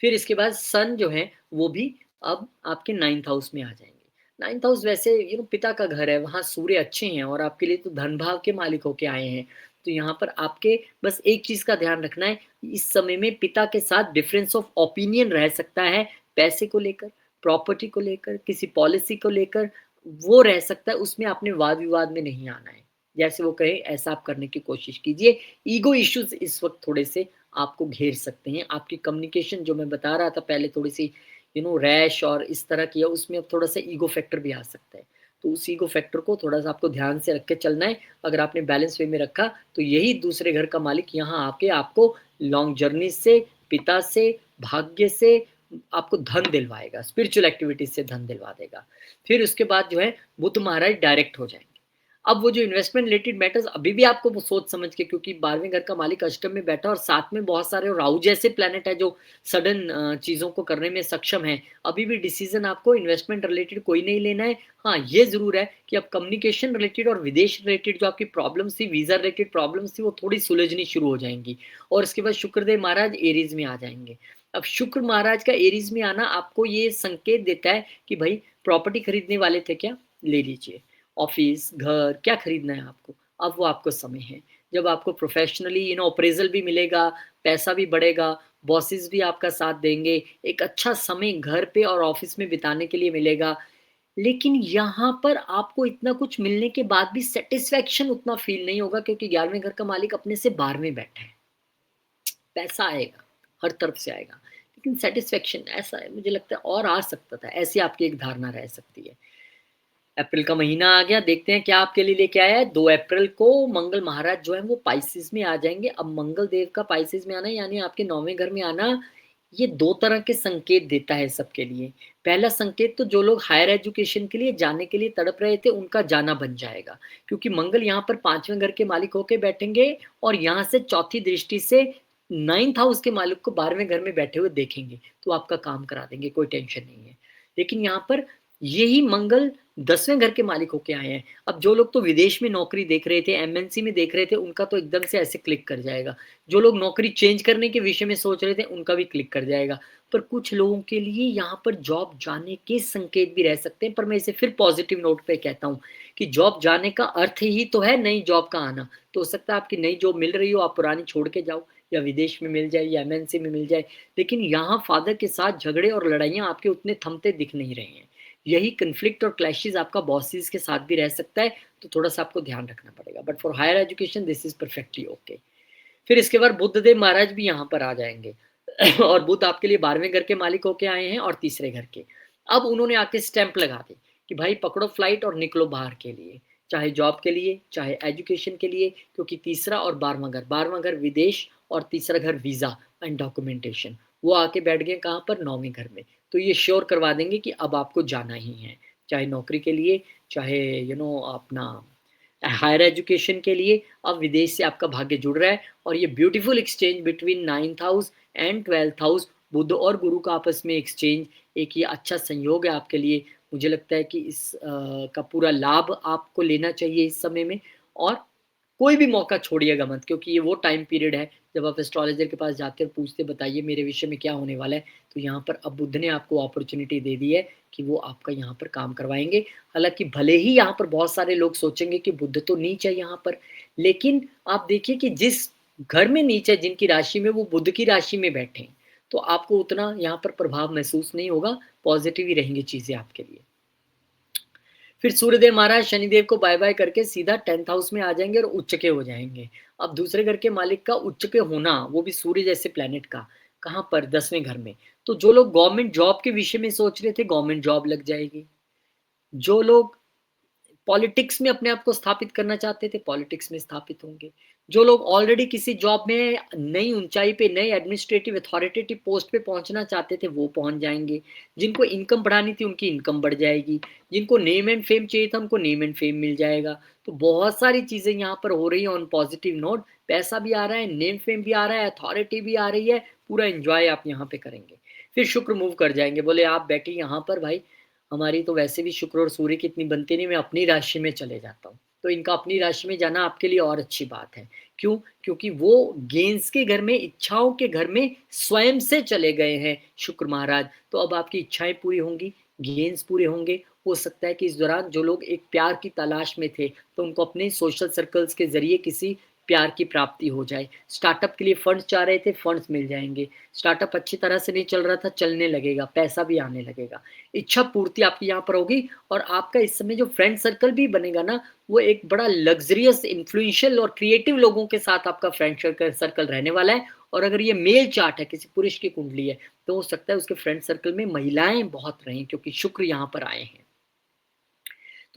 Speaker 1: फिर इसके बाद सन जो है वो भी अब आपके 9th हाउस में आ जाएंगे। 9th हाउस वैसे पिता का घर है, वहां सूर्य अच्छे हैं और आपके लिए तो धन भाव के मालिक होके आए हैं। तो यहाँ पर आपके बस एक चीज का ध्यान रखना है, इस समय में पिता के साथ डिफरेंस ऑफ ओपिनियन रह सकता है। पैसे को लेकर, प्रॉपर्टी को लेकर, किसी पॉलिसी को लेकर वो रह सकता है। उसमें आपने वाद विवाद में नहीं आना है। जैसे वो कहे ऐसा आप करने की कोशिश कीजिए। ईगो इश्यूज इस वक्त थोड़े से आपको घेर सकते हैं। आपकी कम्युनिकेशन जो मैं बता रहा था पहले, थोड़ी सी रैश और इस तरह की है, उसमें अब थोड़ा सा ईगो फैक्टर भी आ सकता है। तो उस ईगो फैक्टर को थोड़ा सा आपको ध्यान से रख के चलना है। अगर आपने बैलेंस वे में रखा तो यही दूसरे घर का मालिक यहाँ आके आपको लॉन्ग जर्नी से, पिता से, भाग्य से आपको धन दिलवाएगा, स्पिरिचुअल एक्टिविटीज से धन दिलवा देगा। फिर उसके बाद जो है बुध महाराज डायरेक्ट हो जाएंगे। अब वो जो इन्वेस्टमेंट रिलेटेड मैटर्स अभी भी आपको वो सोच समझ के, क्योंकि 12वें घर का मालिक अष्टम में बैठा और साथ में बहुत सारे राहु जैसे प्लेनेट है जो सडन चीजों को करने में सक्षम है। अभी भी डिसीजन आपको इन्वेस्टमेंट रिलेटेड कोई नहीं लेना है। हाँ, ये जरूर है कि अब कम्युनिकेशन रिलेटेड और विदेश रिलेटेड जो आपकी प्रॉब्लम्स थी, वीजा रिलेटेड प्रॉब्लम्स थी, वो थोड़ी सुलझनी शुरू हो जाएंगी। और इसके बाद शुक्रदेव महाराज एरीज में आ जाएंगे। अब शुक्र महाराज का एरीज में आना आपको ये संकेत देता है कि भाई प्रॉपर्टी खरीदने वाले थे क्या, ले लीजिए। ऑफिस, घर, क्या खरीदना है आपको, अब वो आपको समय है जब आपको प्रोफेशनली अप्रेजल भी मिलेगा, पैसा भी बढ़ेगा, बॉसेस भी आपका साथ देंगे, एक अच्छा समय घर पे और ऑफिस में बिताने के लिए मिलेगा। लेकिन यहाँ पर आपको इतना कुछ मिलने के बाद भी सेटिस्फेक्शन उतना फील नहीं होगा, क्योंकि 11वें घर का मालिक अपने से 12वें बैठा है। पैसा आएगा, हर तरफ से आएगा, लेकिन सेटिस्फेक्शन ऐसा है, मुझे लगता है और आ सकता था, ऐसी आपकी एक धारणा रह सकती है। अप्रैल का महीना आ गया, देखते हैं क्या आपके लिए लेके आया है। 2 अप्रैल को मंगल महाराज जो है वो पाइसिस में आ जाएंगे। अब मंगल देव का पाइसिस में आना यानी आपके 9वें घर में आना, ये दो तरह के संकेत देता है सबके लिए। पहला संकेत तो जो लोग हायर एजुकेशन के लिए जाने के लिए तड़प रहे थे, उनका जाना बन जाएगा, क्योंकि मंगल यहाँ पर 5वें घर के मालिक होके बैठेंगे और यहाँ से चौथी दृष्टि से 9th हाउस के मालिक को 12वें घर में बैठे हुए देखेंगे, तो आपका काम करा देंगे, कोई टेंशन नहीं है। लेकिन यहाँ पर यही मंगल 10वें घर के मालिक होके आए हैं। अब जो लोग तो विदेश में नौकरी देख रहे थे, एमएनसी में देख रहे थे, उनका तो एकदम से ऐसे क्लिक कर जाएगा। जो लोग नौकरी चेंज करने के विषय में सोच रहे थे, उनका भी क्लिक कर जाएगा। पर कुछ लोगों के लिए यहाँ पर जॉब जाने के संकेत भी रह सकते हैं, पर मैं इसे फिर पॉजिटिव नोट पे कहता हूँ कि जॉब जाने का अर्थ ही तो है नई जॉब का आना। तो हो सकता है आपकी नई जॉब मिल रही हो, आप पुरानी छोड़ के जाओ, या विदेश में मिल जाए या एमएनसी में मिल जाए। लेकिन यहाँ फादर के साथ झगड़े और लड़ाइयाँ आपके उतने थमते दिख नहीं रहे हैं। यही कन्फ्लिक्ट और क्लैशेस आपका बॉसेस के साथ भी रह सकता है, तो थोड़ा-सा आपको ध्यान रखना पड़ेगा। But for higher education this is perfectly okay. फिर इसके बाद बुद्धदेव महाराज भी यहाँ पर आ जाएँगे और बुध आपके लिए 12वें घर के मालिक होके आए हैं और तीसरे घर के। अब उन्होंने आके स्टैंप लगा दी कि भाई पकड़ो फ्लाइट और निकलो बाहर के लिए, चाहे जॉब के लिए, चाहे एजुकेशन के लिए, क्योंकि तीसरा और 12वां घर विदेश और तीसरा घर वीज़ा एंड डॉक्यूमेंटेशन, वो आके बैठ गए कहाँ पर? 9वें घर में। तो ये श्योर करवा देंगे कि अब आपको जाना ही है, चाहे नौकरी के लिए, चाहे अपना हायर एजुकेशन के लिए। अब विदेश से आपका भाग्य जुड़ रहा है और ये beautiful exchange between 9th house and 12th house, बुध और गुरु का आपस में एक्सचेंज, एक ये अच्छा संयोग है आपके लिए। मुझे लगता है कि इस का पूरा लाभ आपको लेना चाहिए इस समय में, और कोई भी मौका छोड़िएगा मत, क्योंकि ये वो टाइम पीरियड है जब आप एस्ट्रोलॉजर के पास जाते और पूछते बताइए मेरे विषय में क्या होने वाला है। तो यहाँ पर अब बुध ने आपको अपॉर्चुनिटी दे दी है कि वो आपका यहाँ पर काम करवाएँगे। हालाँकि भले ही यहाँ पर बहुत सारे लोग सोचेंगे कि बुध तो नीच है यहाँ पर, लेकिन आप देखिए कि जिस घर में नीच है, जिनकी राशि में, वो बुध की राशि में बैठे हैं, तो आपको उतना यहाँ पर प्रभाव महसूस नहीं होगा, पॉज़िटिव ही रहेंगी चीज़ें आपके लिए। फिर सूर्यदेव महाराज शनिदेव को बाय-बाय करके सीधा 10th हाउस में आ जाएँगे और उच्च के हो जाएँगे। अब दूसरे घर के मालिक का उच्च के होना, वो भी सूर्य जैसे प्लैनेट का, कहाँ पर? 10वें घर में। तो जो लोग गवर्नमेंट जॉब के विषय में सोच रहे थे, गवर्नमेंट जॉब लग जाएगी। जो लोग पॉलिटिक्स में अपने आप को स्थापित करना चाहते थे, पॉलिटिक्स में स्थापित होंगे। जो लोग ऑलरेडी किसी जॉब में नई ऊँचाई पे, नए एडमिनिस्ट्रेटिव अथॉरिटेटिव पोस्ट पे पहुँचना चाहते थे, वो पहुँच जाएँगे। जिनको इनकम बढ़ानी थी, उनकी इनकम बढ़ जाएगी। जिनको नेम एंड फेम चाहिए था, उनको नेम एंड फेम मिल जाएगा। तो बहुत सारी चीज़ें यहाँ पर हो रही हैं ऑन पॉजिटिव नोट। पैसा भी आ रहा है, नेम फेम भी आ रहा है, अथॉरिटी भी आ रही है, पूरा एन्जॉय आप यहाँ पे करेंगे। फिर शुक्र मूव कर जाएँगे, बोले आप बैठिए यहाँ पर भाई, हमारी तो वैसे भी शुक्र और सूर्य की इतनी बनती नहीं, मैं अपनी राशि में चले जाता हूँ। तो इनका अपनी राशि में जाना आपके लिए और अच्छी बात है। क्यों? क्योंकि वो गेंस के घर में, इच्छाओं के घर में स्वयं से चले गए हैं शुक्र महाराज। तो अब आपकी इच्छाएँ पूरी होंगी, गेन्स पूरे होंगे। हो सकता है कि इस दौरान जो लोग एक प्यार की तलाश में थे, तो उनको अपने सोशल सर्कल्स के ज़रिए किसी प्यार की प्राप्ति हो जाए। स्टार्टअप के लिए फंड्स चाह रहे थे, फंड्स मिल जाएँगे। स्टार्टअप अच्छी तरह से नहीं चल रहा था, चलने लगेगा, पैसा भी आने लगेगा। इच्छा पूर्ति आपकी यहाँ पर होगी, और आपका इस समय जो फ्रेंड सर्कल भी बनेगा ना, वो एक बड़ा लग्ज़रियस, इन्फ्लुएंशियल और क्रिएटिव लोगों के साथ आपका फ्रेंड सर्कल रहने वाला है। और अगर ये मेल चार्ट है, किसी पुरुष की कुंडली है, तो हो सकता है उसके फ्रेंड सर्कल में महिलाएँ बहुत रहें, क्योंकि शुक्र यहाँ पर आए हैं।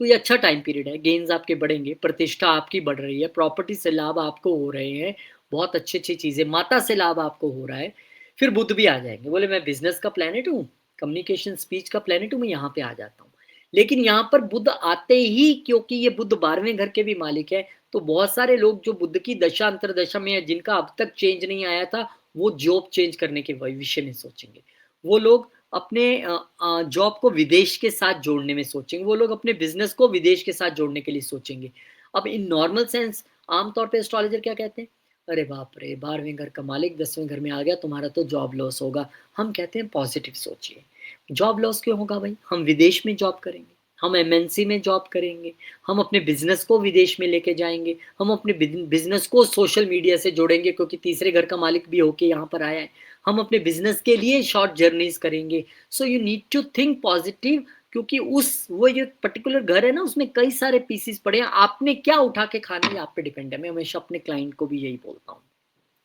Speaker 1: तो ये अच्छा टाइम पीरियड है, गेन्स आपके बढ़ेंगे, प्रतिष्ठा आपकी बढ़ रही है, प्रॉपर्टी से लाभ आपको हो रहे हैं, बहुत अच्छी-अच्छी चीज़ें, माता से लाभ आपको हो रहा है। फिर बुध भी आ जाएँगे, बोले मैं बिज़नेस का प्लैनेट हूँ, कम्युनिकेशन स्पीच का प्लैनेट हूँ, मैं यहाँ पे आ जाता हूँ। लेकिन यहाँ पर बुध आते ही, क्योंकि ये बुध 12वें घर के भी मालिक है, तो बहुत सारे लोग जो बुध की दशा अंतर्दशा में है, जिनका अब तक चेंज नहीं आया था, वो जॉब चेंज करने के विषय में सोचेंगे। वो लोग अपने जॉब को विदेश के साथ जोड़ने में सोचेंगे, वो लोग अपने बिज़नेस को विदेश के साथ जोड़ने के लिए सोचेंगे। अब इन नॉर्मल सेंस आम तौर पे एस्ट्रोलॉजर क्या कहते हैं? अरे बाप रे! 12वें घर का मालिक 10वें घर में आ गया, तुम्हारा तो जॉब लॉस होगा। हम कहते हैं पॉज़िटिव सोचिए। जॉब लॉस क्यों होगा भाई? हम विदेश में जॉब करेंगे, हम एमएनसी में जॉब करेंगे, हम अपने बिज़नेस को विदेश में लेके जाएँगे, हम अपने बिज़नेस को सोशल मीडिया से जोड़ेंगे, क्योंकि तीसरे घर का मालिक भी होके यहाँ पर आया है। हम अपने बिज़नेस के लिए शॉर्ट जर्नीज़ करेंगे। So you need to think positive, क्योंकि उस वो जो पर्टिकुलर घर है ना, उसमें कई सारे पीसेस पड़े हैं। आपने क्या उठा के खाना है, ये आप पे डिपेंड है। मैं हमेशा अपने क्लाइंट को भी यही बोलता हूँ,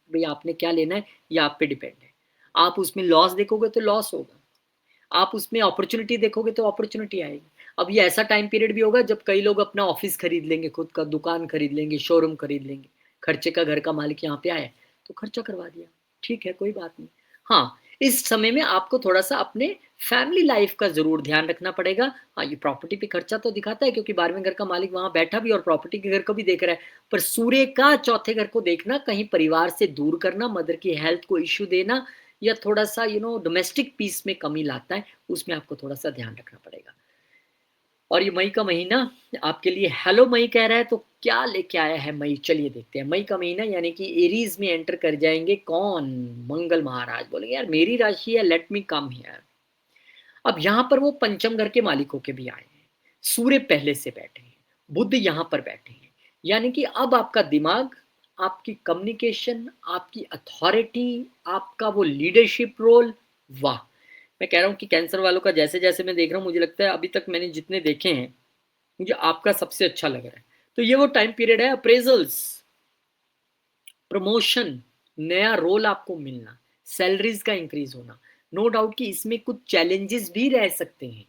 Speaker 1: भई आपने क्या लेना है, ये आप पे डिपेंड है। आप उसमें लॉस देखोगे तो लॉस होगा, आप उसमें अपॉर्च्युनिटी देखोगे तो अपॉर्च्युनिटी आएगी। अब ये ऐसा टाइम पीरियड भी होगा जब कई लोग अपना ऑफ़िस खरीद लेंगे, खुद का दुकान खरीद लेंगे, शोरूम खरीद लेंगे। खर्चे का घर का मालिक यहाँ पे आया है, तो खर्चा करवा दिया। ठीक है, कोई बात नहीं। हाँ, इस समय में आपको थोड़ा-सा अपने फैमिली लाइफ़ का ज़रूर ध्यान रखना पड़ेगा। हाँ, ये प्रॉपर्टी पे खर्चा तो दिखाता है, क्योंकि 12वें घर का मालिक वहाँ बैठा भी और प्रॉपर्टी के घर को भी देख रहा है। पर सूर्य का चौथे घर को देखना, कहीं परिवार से दूर करना, मदर की हेल्थ को इश्यू देना, या थोड़ा-सा डोमेस्टिक पीस में कमी लाता है, उसमें आपको थोड़ा-सा ध्यान रखना पड़ेगा। और ये मई का महीना आपके लिए हेलो मई कह रहा है, तो क्या लेके आया है मई, चलिए देखते हैं। मई का महीना यानी कि एरीज में एंटर कर जाएंगे कौन, मंगल महाराज। बोलेंगे यार मेरी राशि है, लेट मी कम हियर। अब यहां पर वो पंचम घर के मालिकों के भी आए हैं, सूर्य पहले से बैठे हैं, बुध यहां पर बैठे हैं, यानी कि अब आपका दिमाग, आपकी कम्युनिकेशन, आपकी अथॉरिटी, आपका वो लीडरशिप रोल, वाह। मैं कह रहा हूं कि कैंसर वालों का जैसे जैसे मैं देख रहा हूं, मुझे लगता है अभी तक मैंने जितने देखे हैं, मुझे आपका सबसे अच्छा लग रहा है। तो ये वो टाइम पीरियड है, अप्रेजल्स, प्रमोशन, नया रोल आपको मिलना, सैलरीज का इंक्रीज होना। नो डाउट कि इसमें कुछ चैलेंजेस भी रह सकते हैं,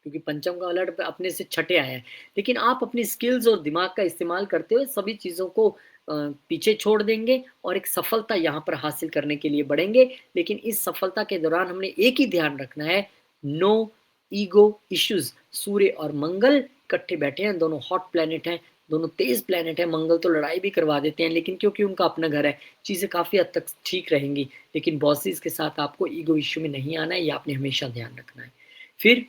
Speaker 1: क्योंकि पंचम का अलर्ट अपने से छठे आया है, लेकिन आप अपनी स्किल्स और दिमाग का इस्तेमाल करते हुए सभी चीज़ों को पीछे छोड़ देंगे और एक सफलता यहाँ पर हासिल करने के लिए बढ़ेंगे। लेकिन इस सफलता के दौरान हमने एक ही ध्यान रखना है, नो ईगो इश्यूज। सूर्य और मंगल इकट्ठे बैठे हैं, दोनों हॉट प्लैनेट हैं, दोनों तेज प्लैनेट है। मंगल तो लड़ाई भी करवा देते हैं, लेकिन क्योंकि उनका अपना घर है, चीज़ें काफ़ी हद तक ठीक रहेंगी। लेकिन बॉसेस के साथ आपको ईगो इश्यू में नहीं आना है, ये आपने हमेशा ध्यान रखना है। फिर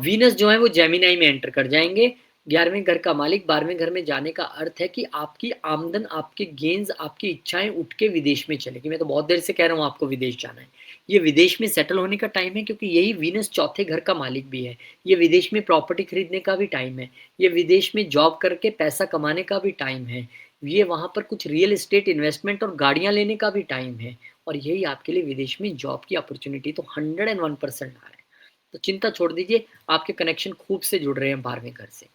Speaker 1: वीनस जो है वो जेमिनाई में एंटर कर जाएंगे, 11वें घर का मालिक। 12वें घर में जाने का अर्थ है कि आपकी आमदन, आपके गेन्स, आपकी इच्छाएं उठ के विदेश में चलेगी। मैं तो बहुत देर से कह रहा हूँ आपको विदेश जाना है, ये विदेश में सेटल होने का टाइम है, क्योंकि यही वीनस चौथे घर का मालिक भी है। ये विदेश में प्रॉपर्टी खरीदने का भी टाइम है, ये विदेश में जॉब करके पैसा कमाने का भी टाइम है, ये वहाँ पर कुछ रियल एस्टेट इन्वेस्टमेंट और गाड़ियाँ लेने का भी टाइम है। और यही आपके लिए विदेश में जॉब की अपॉर्चुनिटी तो 101% आ रहा है। तो चिंता छोड़ दीजिए, आपके कनेक्शन खूब से जुड़ रहे हैं 12वें घर से।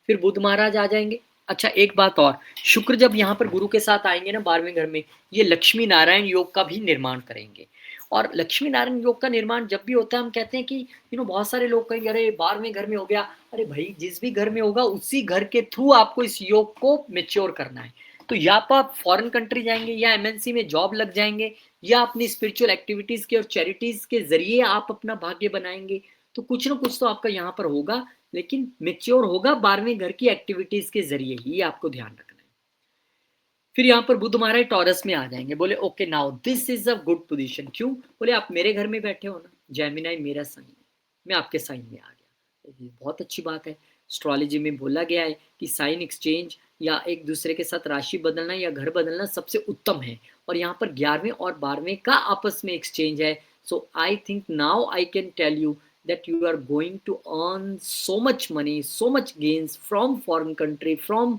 Speaker 1: फिर बुध महाराज आ जाएंगे। अच्छा एक बात और, शुक्र जब यहाँ पर गुरु के साथ आएंगे ना 12वें घर में, ये लक्ष्मी नारायण योग का भी निर्माण करेंगे। और लक्ष्मी नारायण योग का निर्माण जब भी होता है, हम कहते हैं कि बहुत सारे लोग कहेंगे अरे 12वें घर में हो गया। अरे भाई, जिस भी घर में होगा उसी घर के थ्रू आपको इस योग को मेच्योर करना है। तो या तो आप फॉरेन कंट्री जाएंगे, या एमएनसी में जॉब लग जाएंगे, या अपनी स्पिरिचुअल एक्टिविटीज के और चैरिटीज के जरिए आप अपना भाग्य बनाएंगे। तो कुछ ना कुछ तो आपका यहाँ पर होगा, लेकिन मेच्योर होगा 12वें घर की एक्टिविटीज के जरिए ही, आपको ध्यान रखना है। फिर यहाँ पर बुध महाराज टॉरस में आ जाएंगे। बोले okay now this is a good position. क्यों? बोले आप मेरे घर में बैठे हो ना, जेमिनाई मेरा साइन है, मैं आपके साइन में आ गया। ये बहुत अच्छी बात है। एस्ट्रोलॉजी में बोला गया है कि साइन एक्सचेंज या एक दूसरे के साथ राशि बदलना या घर बदलना सबसे उत्तम है, और यहाँ पर 11वें और 12वें का आपस में एक्सचेंज है। So I think now I can tell you that you are going to earn so much money, so much gains from foreign country, from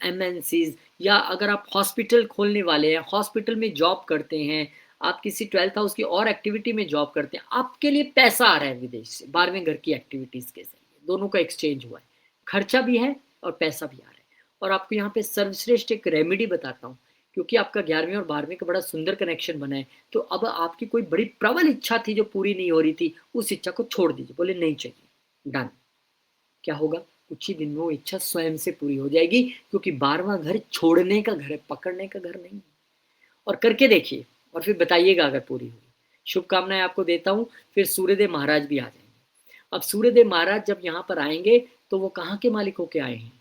Speaker 1: MNCs, या अगर आप हॉस्पिटल खोलने वाले हैं, हॉस्पिटल में जॉब करते हैं, आप किसी 12th हाउस की और एक्टिविटी में जॉब करते हैं, आपके लिए पैसा आ रहा है विदेश से 12वें घर की एक्टिविटीज के जरिए। दोनों का एक्सचेंज हुआ है, खर्चा भी है और पैसा भी आ रहा है। और आपको यहाँ पे सर्वश्रेष्ठ एक रेमेडी बताता हूँ, क्योंकि आपका 11वें और 12वें का बड़ा सुंदर कनेक्शन बना है। तो अब आपकी कोई बड़ी प्रबल इच्छा थी जो पूरी नहीं हो रही थी, उस इच्छा को छोड़ दीजिए। बोले नहीं चाहिए, डन। क्या होगा? कुछ ही दिन में वो इच्छा स्वयं से पूरी हो जाएगी, क्योंकि 12वां घर छोड़ने का घर है, पकड़ने का घर नहीं। और करके देखिए और फिर बताइएगा अगर पूरी हुई। शुभकामनाएं आपको देता हूँ। फिर सूर्यदेव महाराज भी आ जाएंगे। अब सूर्यदेव महाराज जब यहाँ पर आएंगे, तो वो कहाँ के मालिक होके आए हैं?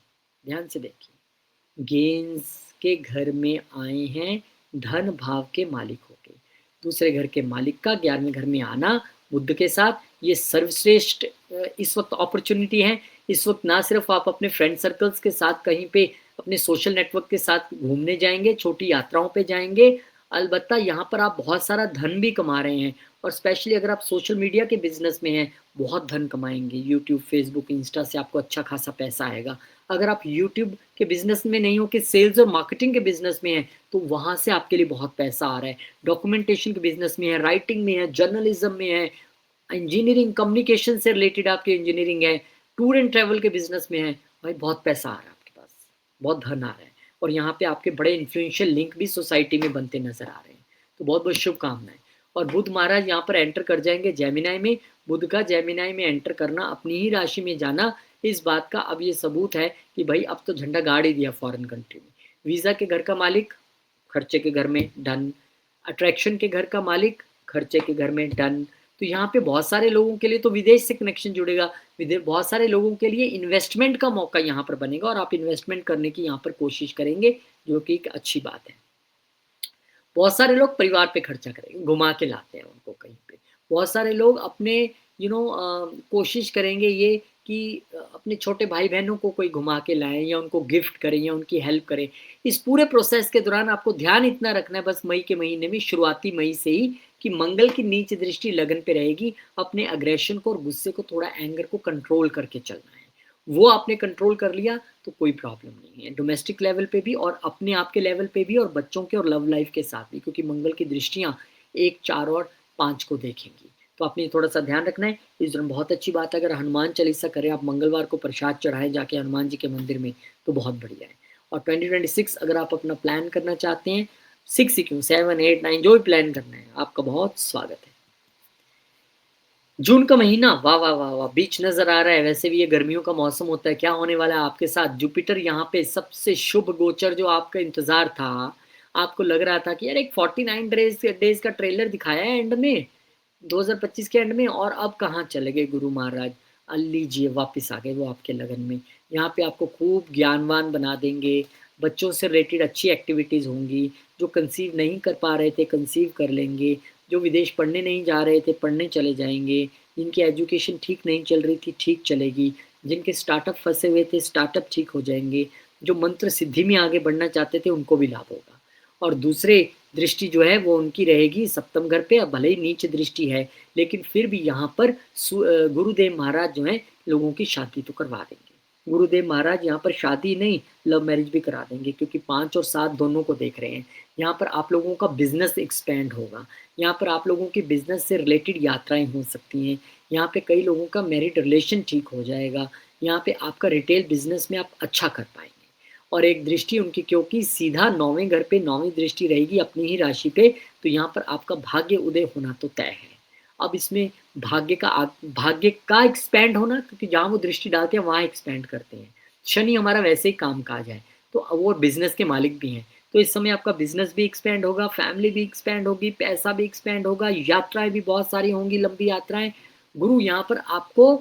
Speaker 1: ध्यान से देखिए, गेंस के घर में आए हैं, धन भाव के मालिक होके। दूसरे घर के मालिक का 11वें घर में आना बुद्ध के साथ, ये सर्वश्रेष्ठ इस वक्त अपॉर्चुनिटी है। इस वक्त ना सिर्फ आप अपने फ्रेंड सर्कल्स के साथ कहीं पे अपने सोशल नेटवर्क के साथ घूमने जाएंगे, छोटी यात्राओं पे जाएंगे, अलबत्ता यहाँ पर आप बहुत सारा धन भी कमा रहे हैं। और स्पेशली अगर आप सोशल मीडिया के बिजनेस में हैं, बहुत धन कमाएंगे। यूट्यूब, फेसबुक, इंस्टा से आपको अच्छा खासा पैसा आएगा। अगर आप यूट्यूब के बिजनेस में नहीं हो कि सेल्स और मार्केटिंग के बिजनेस में है, तो वहां से आपके लिए बहुत पैसा आ रहा है। डॉक्यूमेंटेशन के बिजनेस में है, राइटिंग में है, जर्नलिज्म में है, इंजीनियरिंग, कम्युनिकेशन से रिलेटेड आपकी इंजीनियरिंग है, टूर एंड ट्रैवल के बिजनेस में है, भाई बहुत पैसा आ रहा है आपके पास, बहुत धन आ रहा है। और यहाँ पे आपके बड़े इन्फ्लुएंशियल लिंक भी सोसाइटी में बनते नजर आ रहे हैं। तो बहुत बहुत शुभकामनाएं। और बुध महाराज यहाँ पर एंटर कर जाएंगे जेमिनाई में। बुध का जेमिनाई में एंटर करना, अपनी ही राशि में जाना, इस बात का अब ये सबूत है कि भाई अब तो झंडा गाड़ ही दिया फॉरेन कंट्री में। वीजा के घर का मालिक, खर्चे के घर में, डन। अट्रैक्शन के घर का मालिक, खर्चे के घर में, डन। तो यहाँ पे बहुत सारे लोगों के लिए तो विदेश से कनेक्शन जुड़ेगा, विदेश, बहुत सारे लोगों के लिए इन्वेस्टमेंट का मौका यहाँ पर बनेगा, और आप इन्वेस्टमेंट करने की यहाँ पर कोशिश करेंगे, जो कि एक अच्छी बात है। बहुत सारे लोग परिवार पे खर्चा करेंगे, घुमा के लाते हैं उनको कहीं पे। बहुत सारे लोग अपने कोशिश करेंगे ये कि अपने छोटे भाई बहनों को कोई घुमा के लाएं या उनको गिफ्ट करें या उनकी हेल्प करें। इस पूरे प्रोसेस के दौरान आपको ध्यान इतना रखना है बस मई के महीने में, शुरुआती मई से ही, कि मंगल की नीच दृष्टि लगन पे रहेगी। अपने अग्रेशन को और गुस्से को, थोड़ा एंगर को कंट्रोल करके चलना है। वो आपने कंट्रोल कर लिया तो कोई प्रॉब्लम नहीं है, डोमेस्टिक लेवल पे भी और अपने आप के लेवल पे भी और बच्चों के और लव लाइफ के साथ भी, क्योंकि मंगल की दृष्टियां 1, 4 और 5 को देखेंगी। तो आपने थोड़ा सा ध्यान रखना है। इस दौरान बहुत अच्छी बात है, अगर हनुमान चालीसा करें आप, मंगलवार को प्रसाद चढ़ाएं जाके हनुमान जी के मंदिर में, तो बहुत बढ़िया है। और 2026 अगर आप अपना प्लान करना चाहते हैं, 6 ही क्यों, 7, 8, 9 जो भी प्लान करना है, आपका बहुत स्वागत है। जून का महीना, वाह वाह वाह वाह, बीच नजर आ रहा है। वैसे भी ये गर्मियों का मौसम होता है, क्या होने वाला है आपके साथ? जुपिटर यहाँ पे सबसे शुभ गोचर, जो आपका इंतजार था, आपको लग रहा था कि यार एक 49 डेज का ट्रेलर दिखाया है एंड में, 2025 के एंड में, और अब कहाँ चले गए गुरु महाराज? लीजिए वापस आ गए वो आपके लगन में। यहाँ पे आपको खूब ज्ञानवान बना देंगे, बच्चों से रिलेटेड अच्छी एक्टिविटीज़ होंगी, जो कंसीव नहीं कर पा रहे थे कंसीव कर लेंगे, जो विदेश पढ़ने नहीं जा रहे थे पढ़ने चले जाएंगे, जिनकी एजुकेशन ठीक नहीं चल रही थी ठीक चलेगी, जिनके स्टार्टअप फंसे हुए थे स्टार्टअप ठीक हो जाएंगे, जो मंत्र सिद्धि में आगे बढ़ना चाहते थे उनको भी लाभ होगा। और दूसरे दृष्टि जो है वो उनकी रहेगी सप्तम घर पे, अब भले ही नीच दृष्टि है, लेकिन फिर भी यहाँ पर गुरुदेव महाराज जो है लोगों की शादी तो करवा देंगे। गुरुदेव महाराज यहाँ पर शादी नहीं, लव मैरिज भी करा देंगे, क्योंकि 5 और 7 दोनों को देख रहे हैं। यहाँ पर आप लोगों का बिजनेस एक्सपेंड होगा, यहाँ पर आप लोगों की बिजनेस से रिलेटेड यात्राएं हो सकती हैं, यहाँ पे कई लोगों का मैरिड रिलेशन ठीक हो जाएगा, यहाँ पे आपका रिटेल बिजनेस में आप अच्छा कर पाएंगे। और एक दृष्टि उनकी, क्योंकि सीधा 9वें घर पे 9वीं दृष्टि रहेगी अपनी ही राशि पे, तो यहाँ पर आपका भाग्य उदय होना तो तय है। अब इसमें भाग्य का एक्सपेंड होना, क्योंकि जहाँ वो दृष्टि डालते हैं वहाँ एक्सपेंड करते हैं। शनि हमारा वैसे ही काम काज है, तो वो बिजनेस के मालिक भी हैं, तो इस समय आपका बिजनेस भी एक्सपेंड होगा, फैमिली भी एक्सपेंड होगी, पैसा भी एक्सपेंड होगा, यात्राएं भी बहुत सारी होंगी, लंबी यात्राएं। गुरु यहाँ पर आपको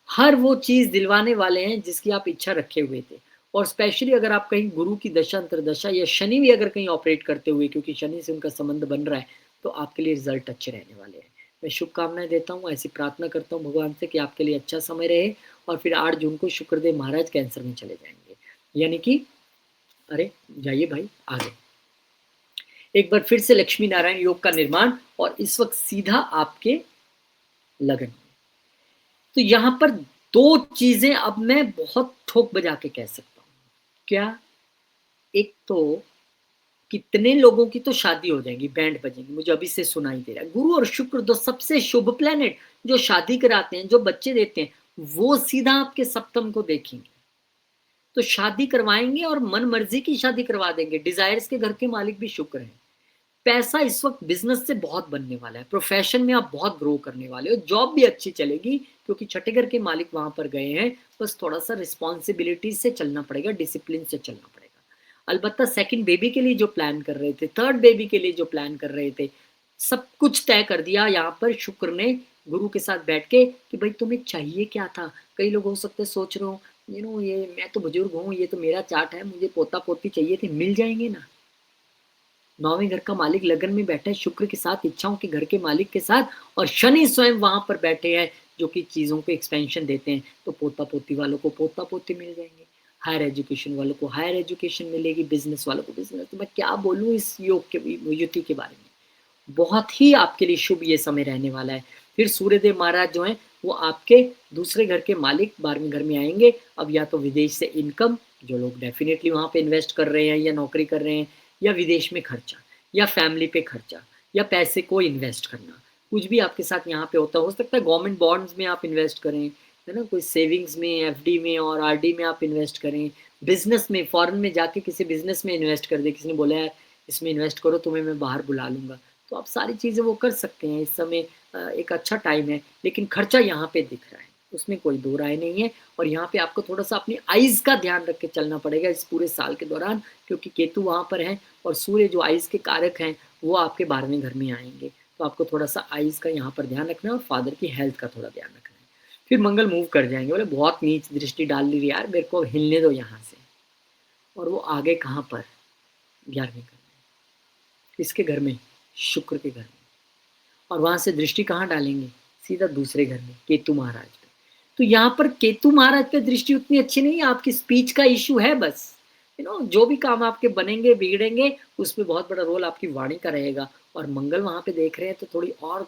Speaker 1: हर वो चीज दिलवाने वाले हैं जिसकी आप इच्छा रखे हुए थे। और स्पेशली अगर आप कहीं गुरु की दशा अंतरदशा या शनि भी अगर कहीं ऑपरेट करते हुए, क्योंकि शनि से उनका संबंध बन रहा है, तो आपके लिए रिजल्ट अच्छे रहने वाले हैं। मैं शुभकामनाएं देता हूँ, ऐसी प्रार्थना करता हूँ भगवान से कि आपके लिए अच्छा समय रहे। और फिर 8 जून को शुक्रदेव महाराज कैंसर में चले जाएंगे, यानी कि, अरे जाइए भाई आगे, एक बार फिर से लक्ष्मी नारायण योग का निर्माण, और इस वक्त सीधा आपके लगन में। तो यहाँ पर 2 चीजें अब मैं बहुत ठोक बजा के कह सकता हूँ। क्या? एक तो कितने लोगों की तो शादी हो जाएगी, बैंड बजेंगे, मुझे अभी से सुनाई दे रहा है। गुरु और शुक्र, दो सबसे शुभ प्लेनेट, जो शादी कराते हैं, जो बच्चे देते हैं, वो सीधा आपके सप्तम को देखेंगे, तो शादी करवाएंगे और मन मर्जी की शादी करवा देंगे। डिजायर्स के घर के मालिक भी शुक्र है। पैसा इस वक्त बिजनेस से बहुत बनने वाला है, प्रोफेशन में आप बहुत ग्रो करने वाले हो, जॉब भी अच्छी चलेगी, क्योंकि छठे घर के मालिक वहां पर गए हैं। बस थोड़ा सा रिस्पॉन्सिबिलिटी से चलना पड़ेगा, डिसिप्लिन से चलना पड़ेगा। अलबत्ता सेकंड बेबी के लिए जो प्लान कर रहे थे, थर्ड बेबी के लिए जो प्लान कर रहे थे, सब कुछ तय कर दिया यहाँ पर शुक्र ने गुरु के साथ बैठ के, कि भाई तुम्हें चाहिए क्या था। कई लोग हो सकते हैं सोच रहे हो, ये मैं तो बुजुर्ग हूँ, ये तो मेरा चार्ट है, मुझे पोता पोती चाहिए थे, मिल जाएंगे ना। 9वें घर का मालिक लगन में बैठा है शुक्र के साथ, इच्छाओं के घर के मालिक के साथ, और शनि स्वयं वहां पर बैठे हैं, जो कि चीजों को एक्सपेंशन देते हैं। तो पोता पोती वालों को पोता पोती मिल जाएंगे, हायर एजुकेशन वालों को हायर एजुकेशन मिलेगी, बिजनेस वालों को बिजनेस। तो मैं क्या बोलूँ इस योग के, युति के बारे में। बहुत ही आपके लिए शुभ ये समय रहने वाला है। फिर सूर्यदेव महाराज जो हैं वो आपके दूसरे घर के मालिक 12वें घर में आएंगे। अब या तो विदेश से इनकम, जो लोग डेफिनेटली वहां पे इन्वेस्ट कर रहे हैं या नौकरी कर रहे हैं, या विदेश में खर्चा, या फैमिली पे खर्चा, या पैसे को इन्वेस्ट करना, कुछ भी आपके साथ यहाँ पे होता हो सकता है। गवर्नमेंट बॉन्ड्स में आप इन्वेस्ट करें, है ना, कोई सेविंग्स में, एफडी में और आरडी में आप इन्वेस्ट करें, बिजनेस में, फॉरेन में जाके किसी बिजनेस में इन्वेस्ट कर दे, किसी ने बोला यार इसमें इन्वेस्ट करो तुम्हें मैं बाहर बुला लूंगा, तो आप सारी चीज़ें वो कर सकते हैं। इस समय एक अच्छा टाइम है, लेकिन खर्चा यहाँ पे दिख रहा है, उसमें कोई दो राय नहीं है। और यहाँ पे आपको थोड़ा सा अपनी आइज का ध्यान रख के चलना पड़ेगा इस पूरे साल के दौरान, क्योंकि केतु वहाँ पर है और सूर्य जो आइज के कारक हैं वो आपके 12वें घर में आएंगे। तो आपको थोड़ा सा आइज का यहाँ पर ध्यान रखना है और फादर की हेल्थ का थोड़ा ध्यान रखना है। फिर मंगल मूव कर जाएंगे, बोले बहुत नीच दृष्टि डाल ली यार, मेरे को हिलने दो यहाँ से। और वो आगे कहाँ पर? 11वें घर में। किसके घर में? शुक्र के घर में। और वहां से दृष्टि कहाँ डालेंगे? सीधा दूसरे घर में केतु महाराज पे। तो यहाँ पर केतु महाराज पे दृष्टि उतनी अच्छी नहीं है, आपकी स्पीच का इश्यू है बस। जो भी काम आपके बनेंगे, बिगड़ेंगे, उसमें बहुत बड़ा रोल आपकी वाणी का रहेगा। और मंगल वहाँ पे देख रहे हैं तो थोड़ी और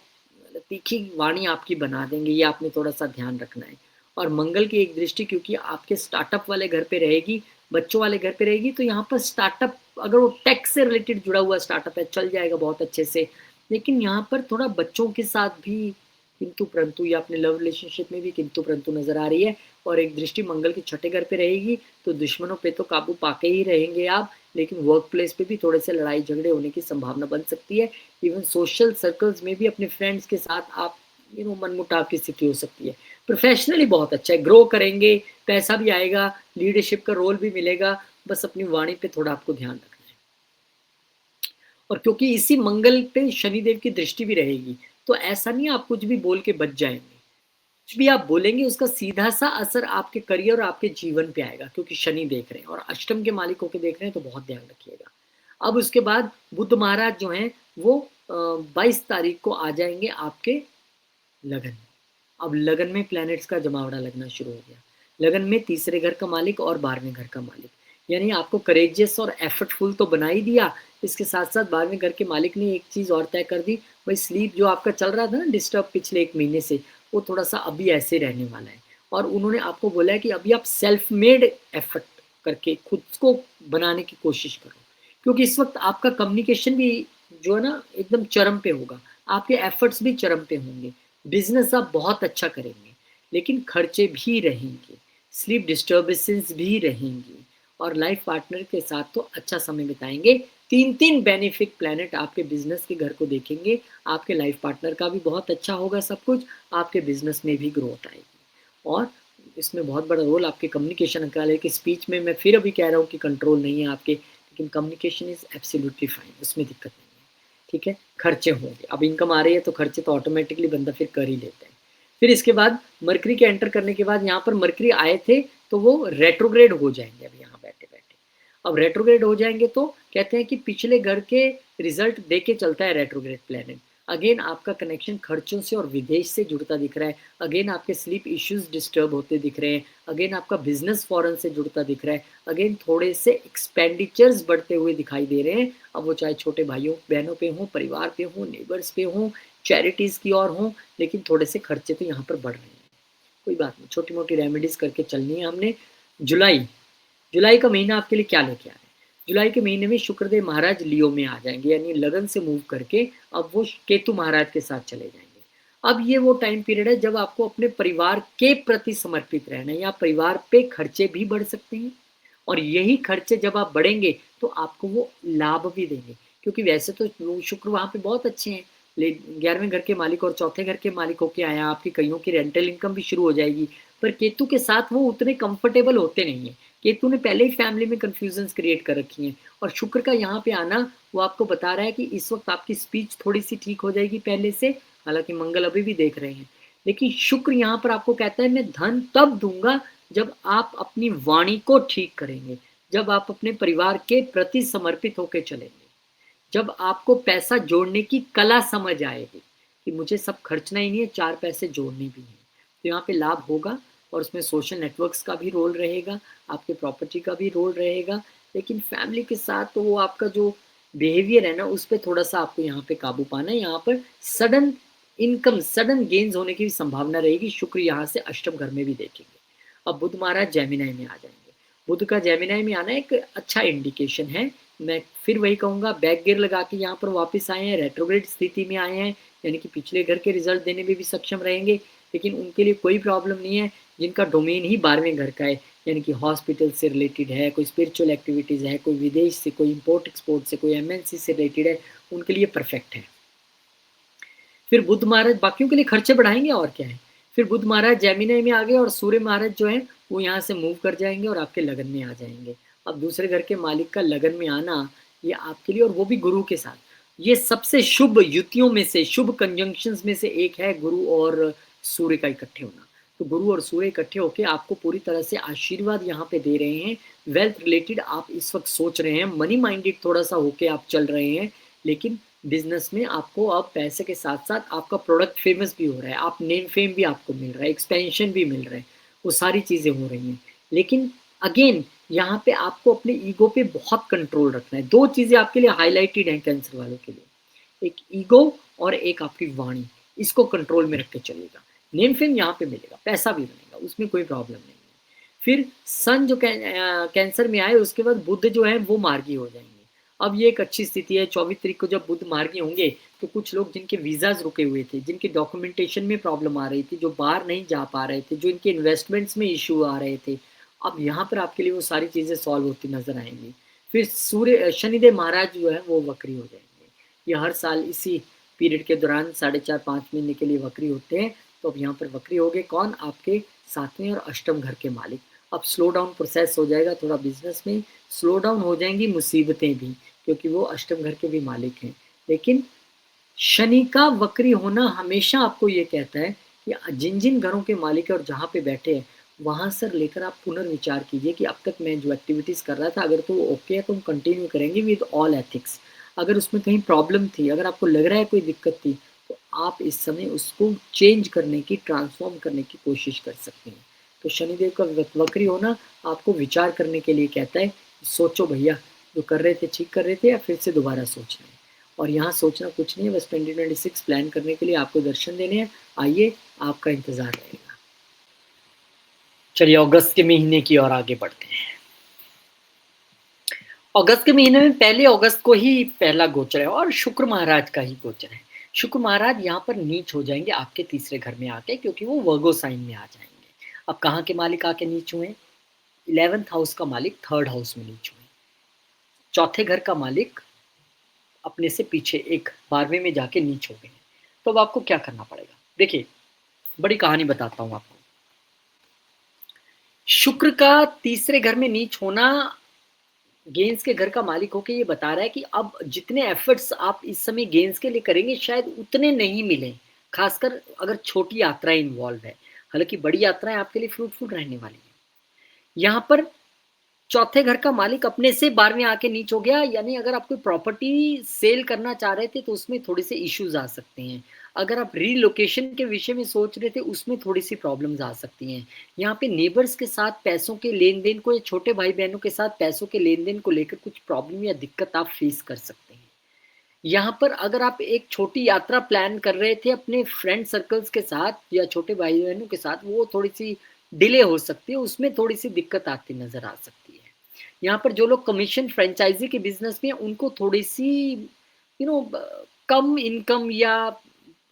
Speaker 1: तीखी वाणी आपकी बना देंगे, ये आपने थोड़ा-सा ध्यान रखना है। और मंगल की एक दृष्टि क्योंकि आपके स्टार्टअप वाले घर पे रहेगी, बच्चों वाले घर पे रहेगी, तो यहाँ पर स्टार्टअप अगर वो टेक से रिलेटेड जुड़ा हुआ स्टार्टअप है, चल जाएगा बहुत अच्छे से। लेकिन यहाँ पर थोड़ा बच्चों के साथ भी किंतु परंतु, या अपने लव रिलेशनशिप में भी किंतु परंतु नज़र आ रही है। और एक दृष्टि मंगल के छठे घर पे रहेगी, तो दुश्मनों पे तो काबू पाके ही रहेंगे आप, लेकिन वर्क प्लेस पे भी थोड़े से लड़ाई झगड़े होने की संभावना बन सकती है। इवन सोशल सर्कल्स में भी अपने फ्रेंड्स के साथ आप मनमुटाव की स्थिति हो सकती है। प्रोफेशनली बहुत अच्छा है, ग्रो करेंगे, पैसा भी आएगा, लीडरशिप का रोल भी मिलेगा, बस अपनी वाणी पे थोड़ा आपको ध्यान रखना है। और क्योंकि इसी मंगल पे शनिदेव की दृष्टि भी रहेगी, तो ऐसा नहीं आप कुछ भी बोल के बच जाएंगे। कुछ भी आप बोलेंगे उसका सीधा सा असर आपके करियर और आपके जीवन पे आएगा, क्योंकि शनि देख रहे हैं और अष्टम के मालिक होके देख रहे हैं, तो बहुत ध्यान रखिएगा। अब उसके बाद बुध महाराज जो हैं वो 22 तारीख को आ जाएंगे आपके लगन में। अब लगन में प्लैनेट्स का जमावड़ा लगना शुरू हो गया। लगन में तीसरे घर का मालिक और 12वें घर का मालिक, यानी आपको करेजियस और एफर्टफुल तो बना ही दिया, इसके साथ साथ 12वें घर के मालिक ने एक चीज़ और तय कर दी, भाई स्लीप जो आपका चल रहा था ना डिस्टर्ब पिछले 1 महीने से, वो थोड़ा सा अभी ऐसे रहने वाला है। और उन्होंने आपको बोला है कि अभी आप सेल्फ मेड एफर्ट करके खुद को बनाने की कोशिश करो, क्योंकि इस वक्त आपका कम्युनिकेशन भी जो है ना एकदम चरम पे होगा, आपके एफर्ट्स भी चरम पे होंगे, बिजनेस आप बहुत अच्छा करेंगे, लेकिन खर्चे भी रहेंगे, स्लीप डिस्टर्बेंसेस भी रहेंगी, और लाइफ पार्टनर के साथ तो अच्छा समय बिताएंगे। 3-3 बेनिफिक प्लैनेट आपके बिजनेस के घर को देखेंगे, आपके लाइफ पार्टनर का भी बहुत अच्छा होगा सब कुछ, आपके बिजनेस में भी ग्रोथ आएगी। और इसमें बहुत बड़ा रोल आपके कम्युनिकेशन का है कि स्पीच में मैं फिर अभी कह रहा हूँ कि कंट्रोल नहीं है आपके, लेकिन कम्युनिकेशन इज एब्सोल्युटली फाइन, उसमें दिक्कत नहीं है। ठीक है, खर्चे होंगे, अब इनकम आ रही है तो खर्चे तो ऑटोमेटिकली बंदा फिर कर ही लेता है। फिर इसके बाद मरकरी के एंटर करने के बाद यहाँ पर मरकरी आए थे तो वो रेट्रोग्रेड हो जाएंगे अब यहाँ बैठे बैठे। अब रेट्रोग्रेड हो जाएंगे तो कहते हैं कि पिछले घर के रिजल्ट दे के चलता है रेट्रोग्रेड प्लैनेट। अगेन आपका कनेक्शन खर्चों से और विदेश से जुड़ता दिख रहा है, अगेन आपके स्लीप इश्यूज डिस्टर्ब होते दिख रहे हैं, अगेन आपका बिजनेस फॉरेन से जुड़ता दिख रहा है, अगेन थोड़े से एक्सपेंडिचर्स बढ़ते हुए दिखाई दे रहे हैं। अब वो चाहे छोटे भाइयों बहनों पे हों, परिवार पे हों, नेबर्स पे हों, चैरिटीज़ की ओर हों, लेकिन थोड़े से खर्चे तो यहाँ पर बढ़ रहे हैं। कोई बात नहीं, छोटी मोटी रेमेडीज करके चलनी है हमने। जुलाई जुलाई का महीना आपके लिए क्या लेके आ रहा है? जुलाई के महीने में शुक्रदेव महाराज लियो में आ जाएंगे, यानी लगन से मूव करके अब वो केतु महाराज के साथ चले जाएंगे। अब ये वो टाइम पीरियड है जब आपको अपने परिवार के प्रति समर्पित रहना है, या परिवार पे खर्चे भी बढ़ सकते हैं, और यही खर्चे जब आप बढ़ेंगे तो आपको वो लाभ भी देंगे, क्योंकि वैसे तो शुक्र वहाँ पे बहुत अच्छे हैं, 11वें घर के मालिक और चौथे घर के मालिक होके आया, आपकी कईयों की रेंटल इनकम भी शुरू हो जाएगी। पर केतु के साथ वो उतने कंफर्टेबल होते नहीं है, केतु ने पहले ही फैमिली में कंफ्यूजन्स क्रिएट कर रखी हैं, और शुक्र का यहाँ पे आना वो आपको बता रहा है कि इस वक्त आपकी स्पीच थोड़ी सी ठीक हो जाएगी पहले से, हालांकि मंगल अभी भी देख रहे हैं, लेकिन शुक्र यहाँ पर आपको कहता है मैं धन तब दूंगा जब आप अपनी वाणी को ठीक करेंगे, जब आप अपने परिवार के प्रति समर्पित होकर चलेंगे, जब आपको पैसा जोड़ने की कला समझ आएगी कि मुझे सब खर्चना ही नहीं है, 4 पैसे जोड़ने भी हैं, तो यहाँ पे लाभ होगा। और उसमें सोशल नेटवर्क्स का भी रोल रहेगा, आपके प्रॉपर्टी का भी रोल रहेगा, लेकिन फैमिली के साथ तो वो आपका जो बिहेवियर है ना, उस पर थोड़ा सा आपको यहाँ पे काबू पाना है। यहाँ पर सडन इनकम, सडन गेन्स होने की भी संभावना रहेगी, शुक्र यहाँ से अष्टम घर में भी देखेंगे। अब बुध महाराज जेमिनाई में आ जाएंगे, बुध का जेमिनाई में आना एक अच्छा इंडिकेशन है। मैं फिर वही कहूँगा, बैक गियर लगा के यहाँ पर वापस आए हैं, रेट्रोग्रेड स्थिति में आए हैं, यानी कि पिछले घर के रिजल्ट देने में भी सक्षम रहेंगे, लेकिन उनके लिए कोई प्रॉब्लम नहीं है जिनका डोमेन ही 12वें घर का है, यानी कि हॉस्पिटल से रिलेटेड है, कोई स्पिरिचुअल एक्टिविटीज़ है, कोई विदेश से, कोई इम्पोर्ट एक्सपोर्ट से, कोई एमएनसी से रिलेटेड है, उनके लिए परफेक्ट है। फिर बुध महाराज बाकियों के लिए खर्चे बढ़ाएंगे और क्या है। फिर बुध महाराज जेमिनी में आ गए और सूर्य महाराज जो है वो यहाँ से मूव कर जाएंगे और आपके लगन में आ जाएंगे। अब दूसरे घर के मालिक का लगन में आना ये आपके लिए, और वो भी गुरु के साथ, ये सबसे शुभ युतियों में से, शुभ कंजंक्शंस में से एक है गुरु और सूर्य का इकट्ठे होना। तो गुरु और सूर्य इकट्ठे होकर आपको पूरी तरह से आशीर्वाद यहाँ पे दे रहे हैं। वेल्थ रिलेटेड आप इस वक्त सोच रहे हैं, मनी माइंडेड थोड़ा सा होके आप चल रहे हैं, लेकिन बिजनेस में आपको अब पैसे के साथ साथ आपका प्रोडक्ट फेमस भी हो रहा है, आप नेम फेम भी आपको मिल रहा है, एक्सपेंशन भी मिल रहा है, वो सारी चीज़ें हो रही हैं। लेकिन अगेन यहाँ पे आपको अपने ईगो पे बहुत कंट्रोल रखना है। दो चीज़ें आपके लिए हाईलाइटेड हैं कैंसर वालों के लिए, एक ईगो और एक आपकी वाणी। इसको कंट्रोल में रख के चलिएगा। नेम फेम यहाँ पे मिलेगा, पैसा भी बनेगा, उसमें कोई प्रॉब्लम नहीं है। फिर सन जो कैंसर में आए उसके बाद बुध जो है वो मार्गी हो जाएंगे। अब ये एक अच्छी स्थिति है, 24 तारीख को जब बुध मार्गी होंगे तो कुछ लोग जिनके वीजाज रुके हुए थे, जिनके डॉक्यूमेंटेशन में प्रॉब्लम आ रही थी, जो बाहर नहीं जा पा रहे थे, जो इनके इन्वेस्टमेंट्स में इशू आ रहे थे, अब यहाँ पर आपके लिए वो सारी चीज़ें सॉल्व होती नजर आएंगी। फिर सूर्य शनिदेव महाराज जो है वो वक्री हो जाएंगे। ये हर साल इसी पीरियड के दौरान 4.5-5 महीने के लिए वक्री होते हैं। तो अब यहाँ पर वक्री हो गए कौन? आपके 7वें और अष्टम घर के मालिक। अब स्लो डाउन प्रोसेस हो जाएगा थोड़ा बिजनेस में, स्लो डाउन हो जाएंगी मुसीबतें भी, क्योंकि वो अष्टम घर के भी मालिक हैं। लेकिन शनि का वक्री होना हमेशा आपको ये कहता है कि जिन जिन घरों के मालिक है और जहाँ पे बैठे हैं वहां से लेकर आप पुनर्विचार कीजिए कि अब तक मैं जो एक्टिविटीज कर रहा था अगर तो वो ओके है तो हम कंटिन्यू करेंगे विद ऑल एथिक्स। अगर उसमें कहीं प्रॉब्लम थी, अगर आपको लग रहा है कोई दिक्कत थी, तो आप इस समय उसको चेंज करने की, ट्रांसफॉर्म करने की कोशिश कर सकते हैं। तो शनिदेव का वक्री होना आपको विचार करने के लिए कहता है, सोचो भैया जो कर रहे थे ठीक कर रहे थे या फिर से दोबारा सोचना है। और यहाँ सोचना कुछ नहीं है, बस 2026 प्लान करने के लिए आपको दर्शन देने हैं। आइए, आपका इंतजार रहेगा। चलिए अगस्त के महीने की ओर आगे बढ़ते हैं। अगस्त के महीने में 1 अगस्त को ही पहला गोचर है और शुक्र महाराज का ही गोचर है। शुक्र महाराज यहाँ पर नीच हो जाएंगे आपके तीसरे घर में आके, क्योंकि वो वर्गो साइन में आ जाएंगे। अब कहाँ के मालिक आके नीच हुए? 11th हाउस का मालिक 3rd हाउस में नीच हुए। चौथे घर का मालिक अपने से पीछे एक 12वें में जाके नीच हो गए। तो अब आपको क्या करना पड़ेगा? देखिए, बड़ी कहानी बताता हूँ आपको। शुक्र का तीसरे घर में नीच होना गेंस के घर का मालिक होकर ये बता रहा है कि अब जितने एफर्ट्स आप इस समय गेंस के लिए करेंगे शायद उतने नहीं मिले, खासकर अगर छोटी यात्राएं इन्वॉल्व है। हालांकि बड़ी यात्राएं आपके लिए फ्रूटफुल रहने वाली है। यहाँ पर चौथे घर का मालिक अपने से 12वें आके नीच हो गया, यानी अगर आप कोई प्रॉपर्टी सेल करना चाह रहे थे तो उसमें थोड़े से इश्यूज आ सकते हैं। अगर आप रीलोकेशन के विषय में सोच रहे थे उसमें थोड़ी सी प्रॉब्लम्स आ सकती हैं। यहाँ पे नेबर्स के साथ पैसों के लेन देन को या छोटे भाई बहनों के साथ पैसों के लेन देन को लेकर कुछ प्रॉब्लम या दिक्कत आप फेस कर सकते हैं। यहाँ पर अगर आप एक छोटी यात्रा प्लान कर रहे थे अपने फ्रेंड सर्कल्स के साथ या छोटे भाई बहनों के साथ, वो थोड़ी सी डिले हो सकती है, उसमें थोड़ी सी दिक्कत आती नजर आ सकती है। यहाँ पर जो लोग कमीशन फ्रेंचाइजी के बिजनेस में उनको थोड़ी सी कम इनकम या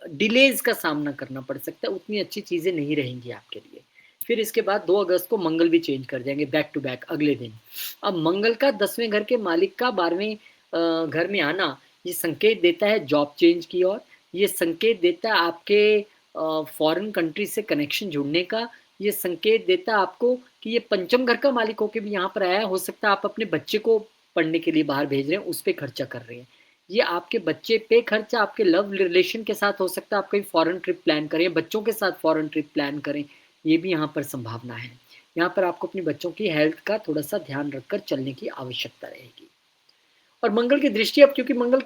Speaker 1: डिलेज का सामना करना पड़ सकता है, उतनी अच्छी चीजें नहीं रहेंगी आपके लिए। फिर इसके बाद 2 अगस्त को मंगल भी चेंज कर जाएंगे बैक टू बैक अगले दिन। अब मंगल का 10वें घर के मालिक का 12वें घर में आना ये संकेत देता है जॉब चेंज की ओर। ये संकेत देता है आपके फॉरेन कंट्री से कनेक्शन जुड़ने का। ये संकेत देता है आपको कि ये पंचम घर का मालिक होकर भी यहाँ पर आया। हो सकता है आप अपने बच्चे को पढ़ने के लिए बाहर भेज रहे हैं, उस पर खर्चा कर रहे हैं। ये आपके बच्चे पे खर्चा, आपके लव रिलेशन के साथ हो सकता है, आप कहीं फॉरेन ट्रिप प्लान करें, बच्चों के साथ फॉरेन ट्रिप प्लान करें, ये भी यहाँ पर संभावना है। यहाँ पर आपको अपने बच्चों की हेल्थ का थोड़ा सा ध्यान रखकर चलने की आवश्यकता रहेगी। और मंगल की दृष्टि, अब क्योंकि मंगल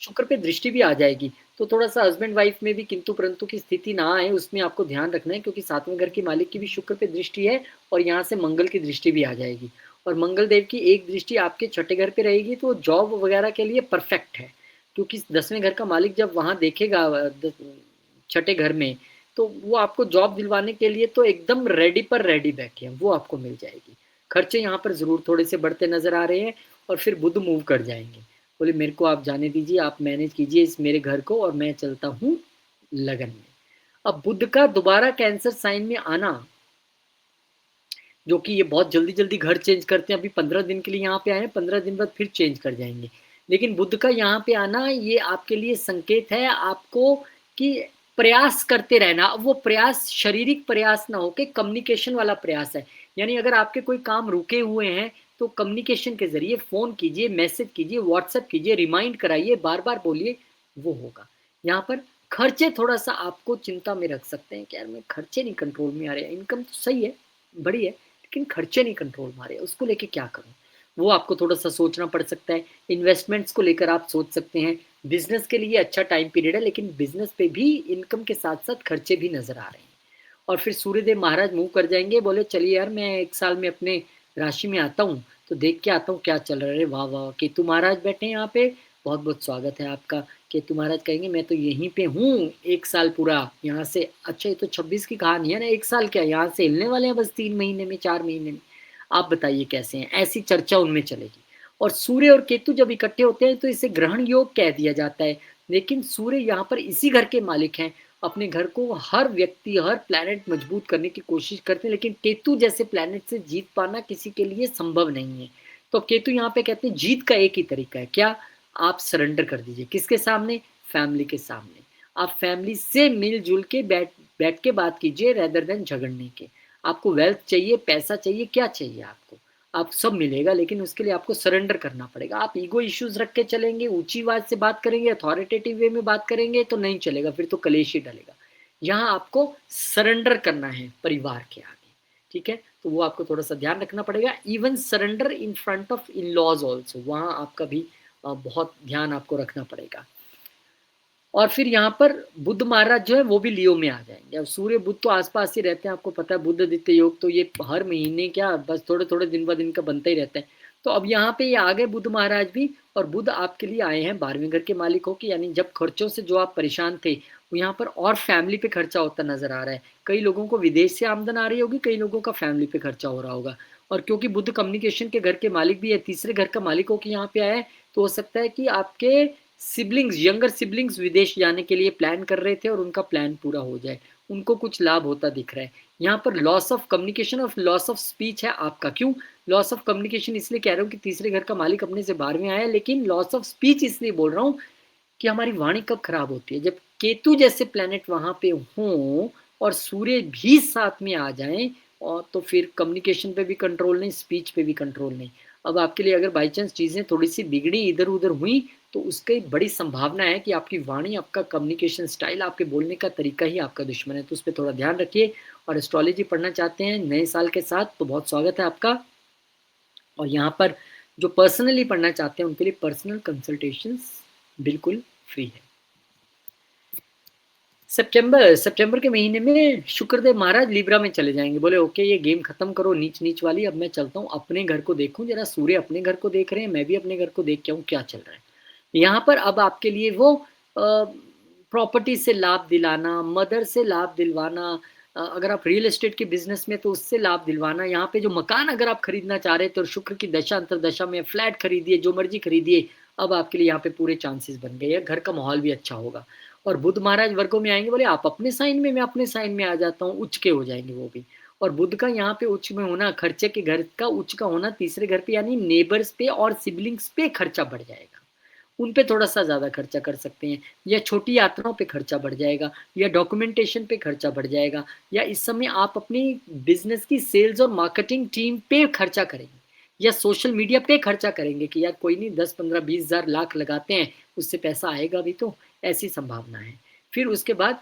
Speaker 1: शुक्र पे दृष्टि भी आ जाएगी, तो थोड़ा सा हस्बैंड वाइफ में भी किंतु परंतु की स्थिति ना आए, उसमें आपको ध्यान रखना है, क्योंकि 7वें घर के मालिक की भी शुक्र पे दृष्टि है और यहाँ से मंगल की दृष्टि भी आ जाएगी। और मंगल देव की एक दृष्टि आपके छठे घर पे रहेगी, तो जॉब वगैरह के लिए परफेक्ट है। क्योंकि 10वें घर का मालिक जब वहां देखेगा छठे घर में, तो वो आपको जॉब दिलवाने के लिए तो एकदम रेडी पर रेडी बैठे हैं, वो आपको मिल जाएगी। खर्चे यहाँ पर जरूर थोड़े से बढ़ते नजर आ रहे हैं। और फिर बुध मूव कर जाएंगे, बोले मेरे को आप जाने दीजिए, आप मैनेज कीजिए इस मेरे घर को और मैं चलता हूँ लगन में। अब बुध का दोबारा कैंसर साइन में आना, जो कि ये बहुत जल्दी जल्दी घर चेंज करते हैं, अभी 15 दिन के लिए यहाँ पे आए हैं, 15 दिन बाद फिर चेंज कर जाएंगे। लेकिन बुध का यहाँ पे आना ये आपके लिए संकेत है आपको कि प्रयास करते रहना। अब वो प्रयास शारीरिक प्रयास ना होके कम्युनिकेशन वाला प्रयास है। यानी अगर आपके कोई काम रुके हुए हैं तो कम्युनिकेशन के जरिए फोन कीजिए, मैसेज कीजिए, व्हाट्सएप कीजिए, रिमाइंड कराइए, बार बार बोलिए, वो होगा। यहाँ पर खर्चे थोड़ा सा आपको चिंता में रख सकते हैं कि यार मैं खर्चे नहीं कंट्रोल में आ रहे हैं, इनकम तो सही है, बड़ी है, लेकिन खर्चे नहीं कंट्रोल में आ रहे, उसको लेके क्या करूं, वो आपको थोड़ा सा सोचना पड़ सकता है। इन्वेस्टमेंट्स को लेकर आप सोच सकते हैं, बिज़नेस के लिए अच्छा टाइम पीरियड है, लेकिन बिज़नेस पे भी इनकम के साथ-साथ खर्चे भी नज़र आ रहे हैं। और फिर सूर्यदेव महाराज मूव कर जाएँगे, बोले चलिए यार मैं 1 साल में अपने राशि में आता हूँ, तो देख के आता हूँ क्या चल रहा है। अरे वाह, वाह! केतु महाराज बैठे हैं यहाँ पे, बहुत-बहुत स्वागत है आपका। केतु महाराज कहेंगे मैं तो यहीं पे हूँ 1 साल पूरा, यहाँ से अच्छा ये तो 26 की कहानी है ना, 1 साल क्या यहाँ से हिलने वाले हैं बस 3 महीने में, 4 महीने में। आप बताइए कैसे हैं? ऐसी चर्चा उनमें चलेगी। और सूर्य और केतु जब इकट्ठे होते हैं तो इसे ग्रहण योग कह दिया जाता है। लेकिन सूर्य यहाँ पर इसी घर के मालिक हैं। अपने घर को हर व्यक्ति, हर प्लैनेट मजबूत करने की कोशिश करते हैं, लेकिन केतु जैसे प्लैनेट से जीत पाना किसी के लिए संभव नहीं है। तो केतु यहाँ पे कहते हैं जीत का एक ही तरीका है, क्या? आप सरेंडर कर दीजिए। किसके सामने? फैमिली के सामने। आप फैमिली से मिल-जुल के बैठ बैठ के बात कीजिए रेदर देन झगड़ने के। आपको वेल्थ चाहिए, पैसा चाहिए, क्या चाहिए आपको? आप सब मिलेगा, लेकिन उसके लिए आपको सरेंडर करना पड़ेगा। आप ईगो इश्यूज रख के चलेंगे, ऊंची आवाज से बात करेंगे, अथॉरिटेटिव वे में बात करेंगे तो नहीं चलेगा, फिर तो कलेश ही डलेगा। यहाँ आपको सरेंडर करना है परिवार के आगे, ठीक है? तो वो आपको थोड़ा सा ध्यान रखना पड़ेगा। Even surrender in front of in laws also, वहाँ आपका भी बहुत ध्यान आपको रखना पड़ेगा। और फिर यहाँ पर बुध महाराज जो है वो भी लियो में आ जाएंगे। अब सूर्य बुध तो आसपास ही रहते हैं, आपको पता है बुध आदित्य योग तो ये हर महीने क्या बस थोड़े थोड़े दिन ब दिन का बनता ही रहता है। तो अब यहाँ पे ये आ गए बुध महाराज भी, और बुध आपके लिए आए हैं 12वें घर के मालिक हो कि यानी जब खर्चों से जो आप परेशान थे वो यहाँ पर और फैमिली पे खर्चा होता नजर आ रहा है। कई लोगों को विदेश से आमदन आ रही होगी, कई लोगों का फैमिली पे खर्चा हो रहा होगा। और क्योंकि बुध कम्युनिकेशन के घर के मालिक भी है, तीसरे घर का मालिक हो कि यहाँ पे आया है, तो हो सकता है कि आपके सिबलिंग्स, यंगर सिबलिंग्स विदेश जाने के लिए प्लान कर रहे थे और उनका प्लान पूरा हो जाए, उनको कुछ लाभ होता दिख रहा है। यहाँ पर लॉस ऑफ कम्युनिकेशन और लॉस ऑफ स्पीच है आपका। क्यों लॉस ऑफ कम्युनिकेशन? इसलिए कह रहा हूँ कि तीसरे घर का मालिक अपने से 12वें आया है, लेकिन लॉस ऑफ स्पीच इसलिए बोल रहा हूँ कि हमारी वाणी कब खराब होती है? जब केतु जैसे प्लेनेट वहां पे हों और सूर्य भी साथ में आ जाएं, और तो फिर कम्युनिकेशन पे भी कंट्रोल नहीं, स्पीच पे भी कंट्रोल नहीं। अब आपके लिए अगर बाई चांस चीजें थोड़ी सी बिगड़ी, इधर उधर हुई, तो उसकी बड़ी संभावना है कि आपकी वाणी, आपका कम्युनिकेशन स्टाइल, आपके बोलने का तरीका ही आपका दुश्मन है। तो उस पर थोड़ा ध्यान रखिए। और एस्ट्रोलॉजी पढ़ना चाहते हैं नए साल के साथ तो बहुत स्वागत है आपका। और यहाँ पर जो पर्सनली पढ़ना चाहते हैं उनके लिए पर्सनल कंसल्टेशंस बिल्कुल फ्री है। सितंबर सितंबर के महीने में शुक्रदेव महाराज लिब्रा में चले जाएंगे। बोले ओके ये गेम खत्म करो नीच नीच वाली, अब मैं चलता हूँ अपने घर को देखूं जरा। सूर्य अपने घर को देख रहे हैं, मैं भी अपने घर को देख के आऊँ क्या चल रहा है यहाँ पर। अब आपके लिए वो प्रॉपर्टी से लाभ दिलाना, मदर से लाभ दिलवाना, अगर आप रियल एस्टेट के बिजनेस में तो उससे लाभ दिलवाना। यहाँ पे जो मकान अगर आप खरीदना चाह रहे थे और शुक्र की दशा अंतरदशा में फ्लैट खरीदिए, जो मर्जी खरीदिए, अब आपके लिए यहाँ पे पूरे चांसेस बन गए हैं। घर का माहौल भी अच्छा होगा। और बुध महाराज वर्गों में आएंगे, बोले आप अपने साइन में, मैं अपने साइन में आ जाता हूँ, उच्च के हो जाएंगे वो भी। और बुध का यहाँ पे उच्च में होना, खर्चे के घर का उच्च का होना तीसरे घर पे यानी नेबर्स पे और सिबलिंग्स पे खर्चा बढ़ जाएगा। उन पे थोड़ा सा ज्यादा खर्चा कर सकते हैं, या छोटी यात्राओं पे खर्चा बढ़ जाएगा, या डॉक्यूमेंटेशन पे खर्चा बढ़ जाएगा, या इस समय आप अपनी बिजनेस की सेल्स और मार्केटिंग टीम पे खर्चा करेंगे, या सोशल मीडिया पे खर्चा करेंगे कि यार कोई नहीं 10 15 20 हज़ार लाख लगाते हैं, उससे पैसा आएगा भी तो, ऐसी संभावना है। फिर उसके बाद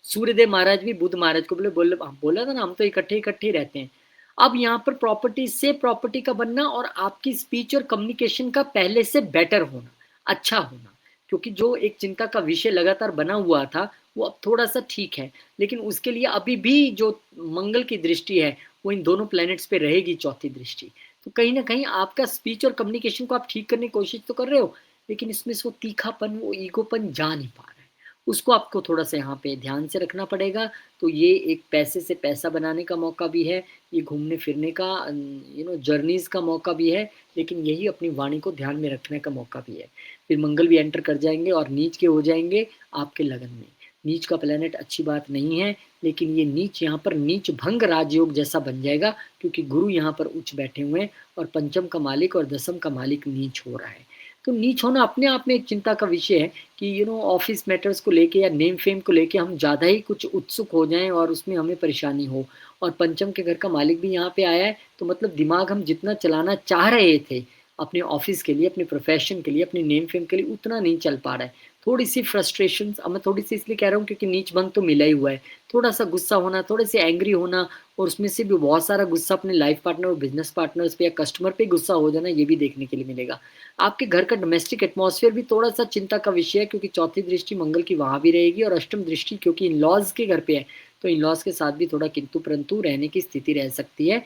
Speaker 1: सूर्यदेव महाराज भी बुध महाराज को बोले बोले बोला था ना हम तो इकट्ठे इकट्ठे ही रहते हैं। अब यहाँ पर प्रॉपर्टी से प्रॉपर्टी का बनना और आपकी स्पीच और कम्युनिकेशन का पहले से बेटर होना, अच्छा होना। क्योंकि जो एक चिंता का विषय लगातार बना हुआ था वो अब थोड़ा सा ठीक है, लेकिन उसके लिए अभी भी जो मंगल की दृष्टि है वो इन दोनों प्लैनेट्स पे रहेगी, चौथी दृष्टि। तो कहीं ना कहीं आपका स्पीच और कम्युनिकेशन को आप ठीक करने की कोशिश तो कर रहे हो, लेकिन इसमें से वो तीखापन, वो ईगोपन जा नहीं पा रहा है। उसको आपको थोड़ा सा यहाँ पे ध्यान से रखना पड़ेगा। तो ये एक पैसे से पैसा बनाने का मौका भी है, ये घूमने फिरने का जर्नीज का मौका भी है, लेकिन यही अपनी वाणी को ध्यान में रखने का मौका भी है। फिर मंगल भी एंटर कर जाएंगे और नीच के हो जाएंगे आपके लगन में। नीच का प्लेनेट अच्छी बात नहीं है, लेकिन ये नीच यहाँ पर नीच भंग राजयोग जैसा बन जाएगा, क्योंकि गुरु यहाँ पर उच्च बैठे हुए हैं और पंचम का मालिक और दसम का मालिक नीच हो रहा है। तो नीच होना अपने आप में एक चिंता का विषय है कि ऑफिस मैटर्स को लेके या नेम फेम को लेके हम ज़्यादा ही कुछ उत्सुक हो जाएं और उसमें हमें परेशानी हो। और पंचम के घर का मालिक भी यहाँ पे आया है, तो मतलब दिमाग हम जितना चलाना चाह रहे थे अपने ऑफिस के लिए, अपने प्रोफेशन के लिए, अपने नेम फेम के लिए, उतना नहीं चल पा रहा है। थोड़ी-सी फ्रस्ट्रेशंस, अब मैं थोड़ी-सी इसलिए कह रहा हूँ क्योंकि नीच भंग तो मिला ही हुआ है। थोड़ा-सा गुस्सा होना, थोड़े-से एंग्री होना और उसमें से भी बहुत सारा गुस्सा अपने लाइफ पार्टनर और बिज़नेस पार्टनर्स पे या कस्टमर पे गुस्सा हो जाना, ये भी देखने के लिए मिलेगा। आपके घर का डोमेस्टिक एटमॉस्फेयर भी थोड़ा-सा चिंता का विषय है क्योंकि चौथी दृष्टि मंगल की वहाँ भी रहेगी और अष्टम दृष्टि क्योंकि इन-लॉज़ के घर पे है, तो इन-लॉज़ के साथ भी थोड़ा किंतु-परंतु रहने की स्थिति रह सकती है।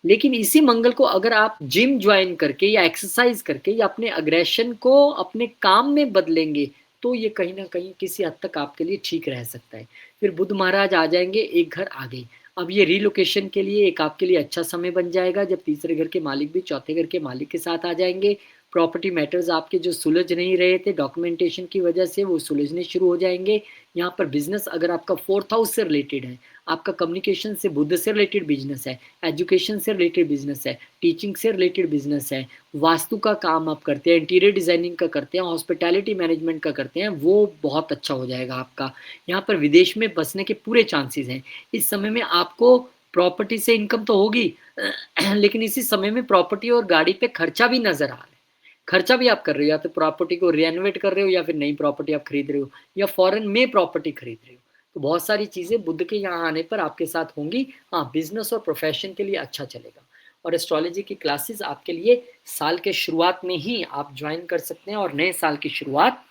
Speaker 1: लेकिन इसी मंगल को अगर आप जिम ज्वाइन करके या एक्सरसाइज करके या अपने अग्रेशन को अपने काम में बदलेंगे, तो ये कहीं न कहीं किसी हद तक आपके लिए ठीक रह सकता है। फिर बुध महाराज आ जाएँगे एक घर आगे। अब ये रिलोकेशन के लिए एक आपके लिए अच्छा समय बन जाएगा जब तीसरे घर के मालिक भी चौथे घर के मालिक के साथ आ जाएँगे। प्रॉपर्टी मैटर्स आपके जो सुलझ नहीं रहे थे डॉक्यूमेंटेशन की वजह से, वो सुलझने शुरू हो जाएँगे। यहाँ पर बिज़नेस अगर आपका 4th हाउस से रिलेटेड है, आपका कम्युनिकेशन से बुध से रिलेटेड बिज़नेस है, एजुकेशन से रिलेटेड बिज़नेस है, टीचिंग से रिलेटेड बिज़नेस है, वास्तु का काम आप करते हैं, इंटीरियर डिज़ाइनिंग का करते हैं, हॉस्पिटैलिटी मैनेजमेंट का करते हैं, वो बहुत अच्छा हो जाएगा आपका। यहाँ पर विदेश में बसने के पूरे चांसेज़ हैं। इस समय में आपको प्रॉपर्टी से इनकम तो होगी लेकिन इसी समय में प्रॉपर्टी और गाड़ी पे खर्चा भी नज़र आ रहा है। खर्चा भी आप कर रहे हो, या तो प्रॉपर्टी को रिनोवेट कर रहे हो या फिर नई प्रॉपर्टी आप खरीद रहे हो या फॉरेन में प्रॉपर्टी खरीद रहे हो। तो बहुत सारी चीज़ें बुध के यहाँ आने पर आपके साथ होंगी। हाँ, बिज़नेस और प्रोफ़ेशन के लिए अच्छा चलेगा और एस्ट्रोलॉजी की क्लासेस आपके लिए साल के शुरुआत में ही आप जॉइन कर सकते हैं और नए साल की शुरुआत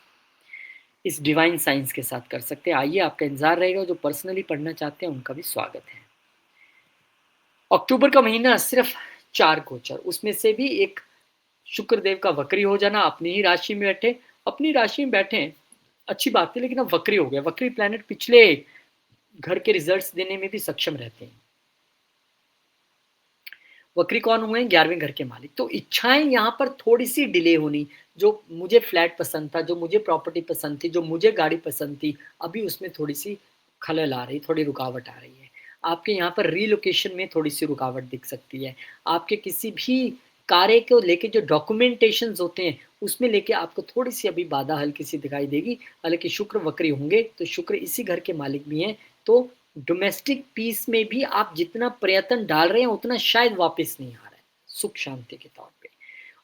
Speaker 1: इस डिवाइन साइंस के साथ कर सकते हैं। आइए, आपका इंतज़ार रहेगा। जो पर्सनली पढ़ना चाहते हैं उनका भी स्वागत है। अक्टूबर का महीना सिर्फ 4 गोचर, उसमें से भी एक शुक्रदेव का वक्री हो जाना, अपनी ही राशि में बैठे। अपनी राशि में बैठे अच्छी बात है, लेकिन अब वक्री हो गया। वक्री प्लैनेट पिछले घर के रिजल्ट्स देने में भी सक्षम रहते हैं। वक्री कौन हुए? 11वें घर के मालिक। तो इच्छाएं यहाँ पर थोड़ी सी डिले होनी। जो मुझे फ्लैट पसंद था, जो मुझे प्रॉपर्टी पसंद थी, जो मुझे गाड़ी पसंद थी, अभी उसमें थोड़ी सी खलल आ रही, थोड़ी रुकावट आ रही है। आपके यहाँ पर रीलोकेशन में थोड़ी सी रुकावट दिख सकती है। आपके किसी भी कार्य को लेके जो डॉक्यूमेंटेशन होते हैं, उसमें लेके आपको थोड़ी सी अभी बाधा हल्की सी दिखाई देगी। हालांकि शुक्र वक्री होंगे तो शुक्र इसी घर के मालिक भी हैं, तो डोमेस्टिक पीस में भी आप जितना प्रयत्न डाल रहे हैं उतना शायद वापस नहीं आ रहा है सुख शांति के तौर पे।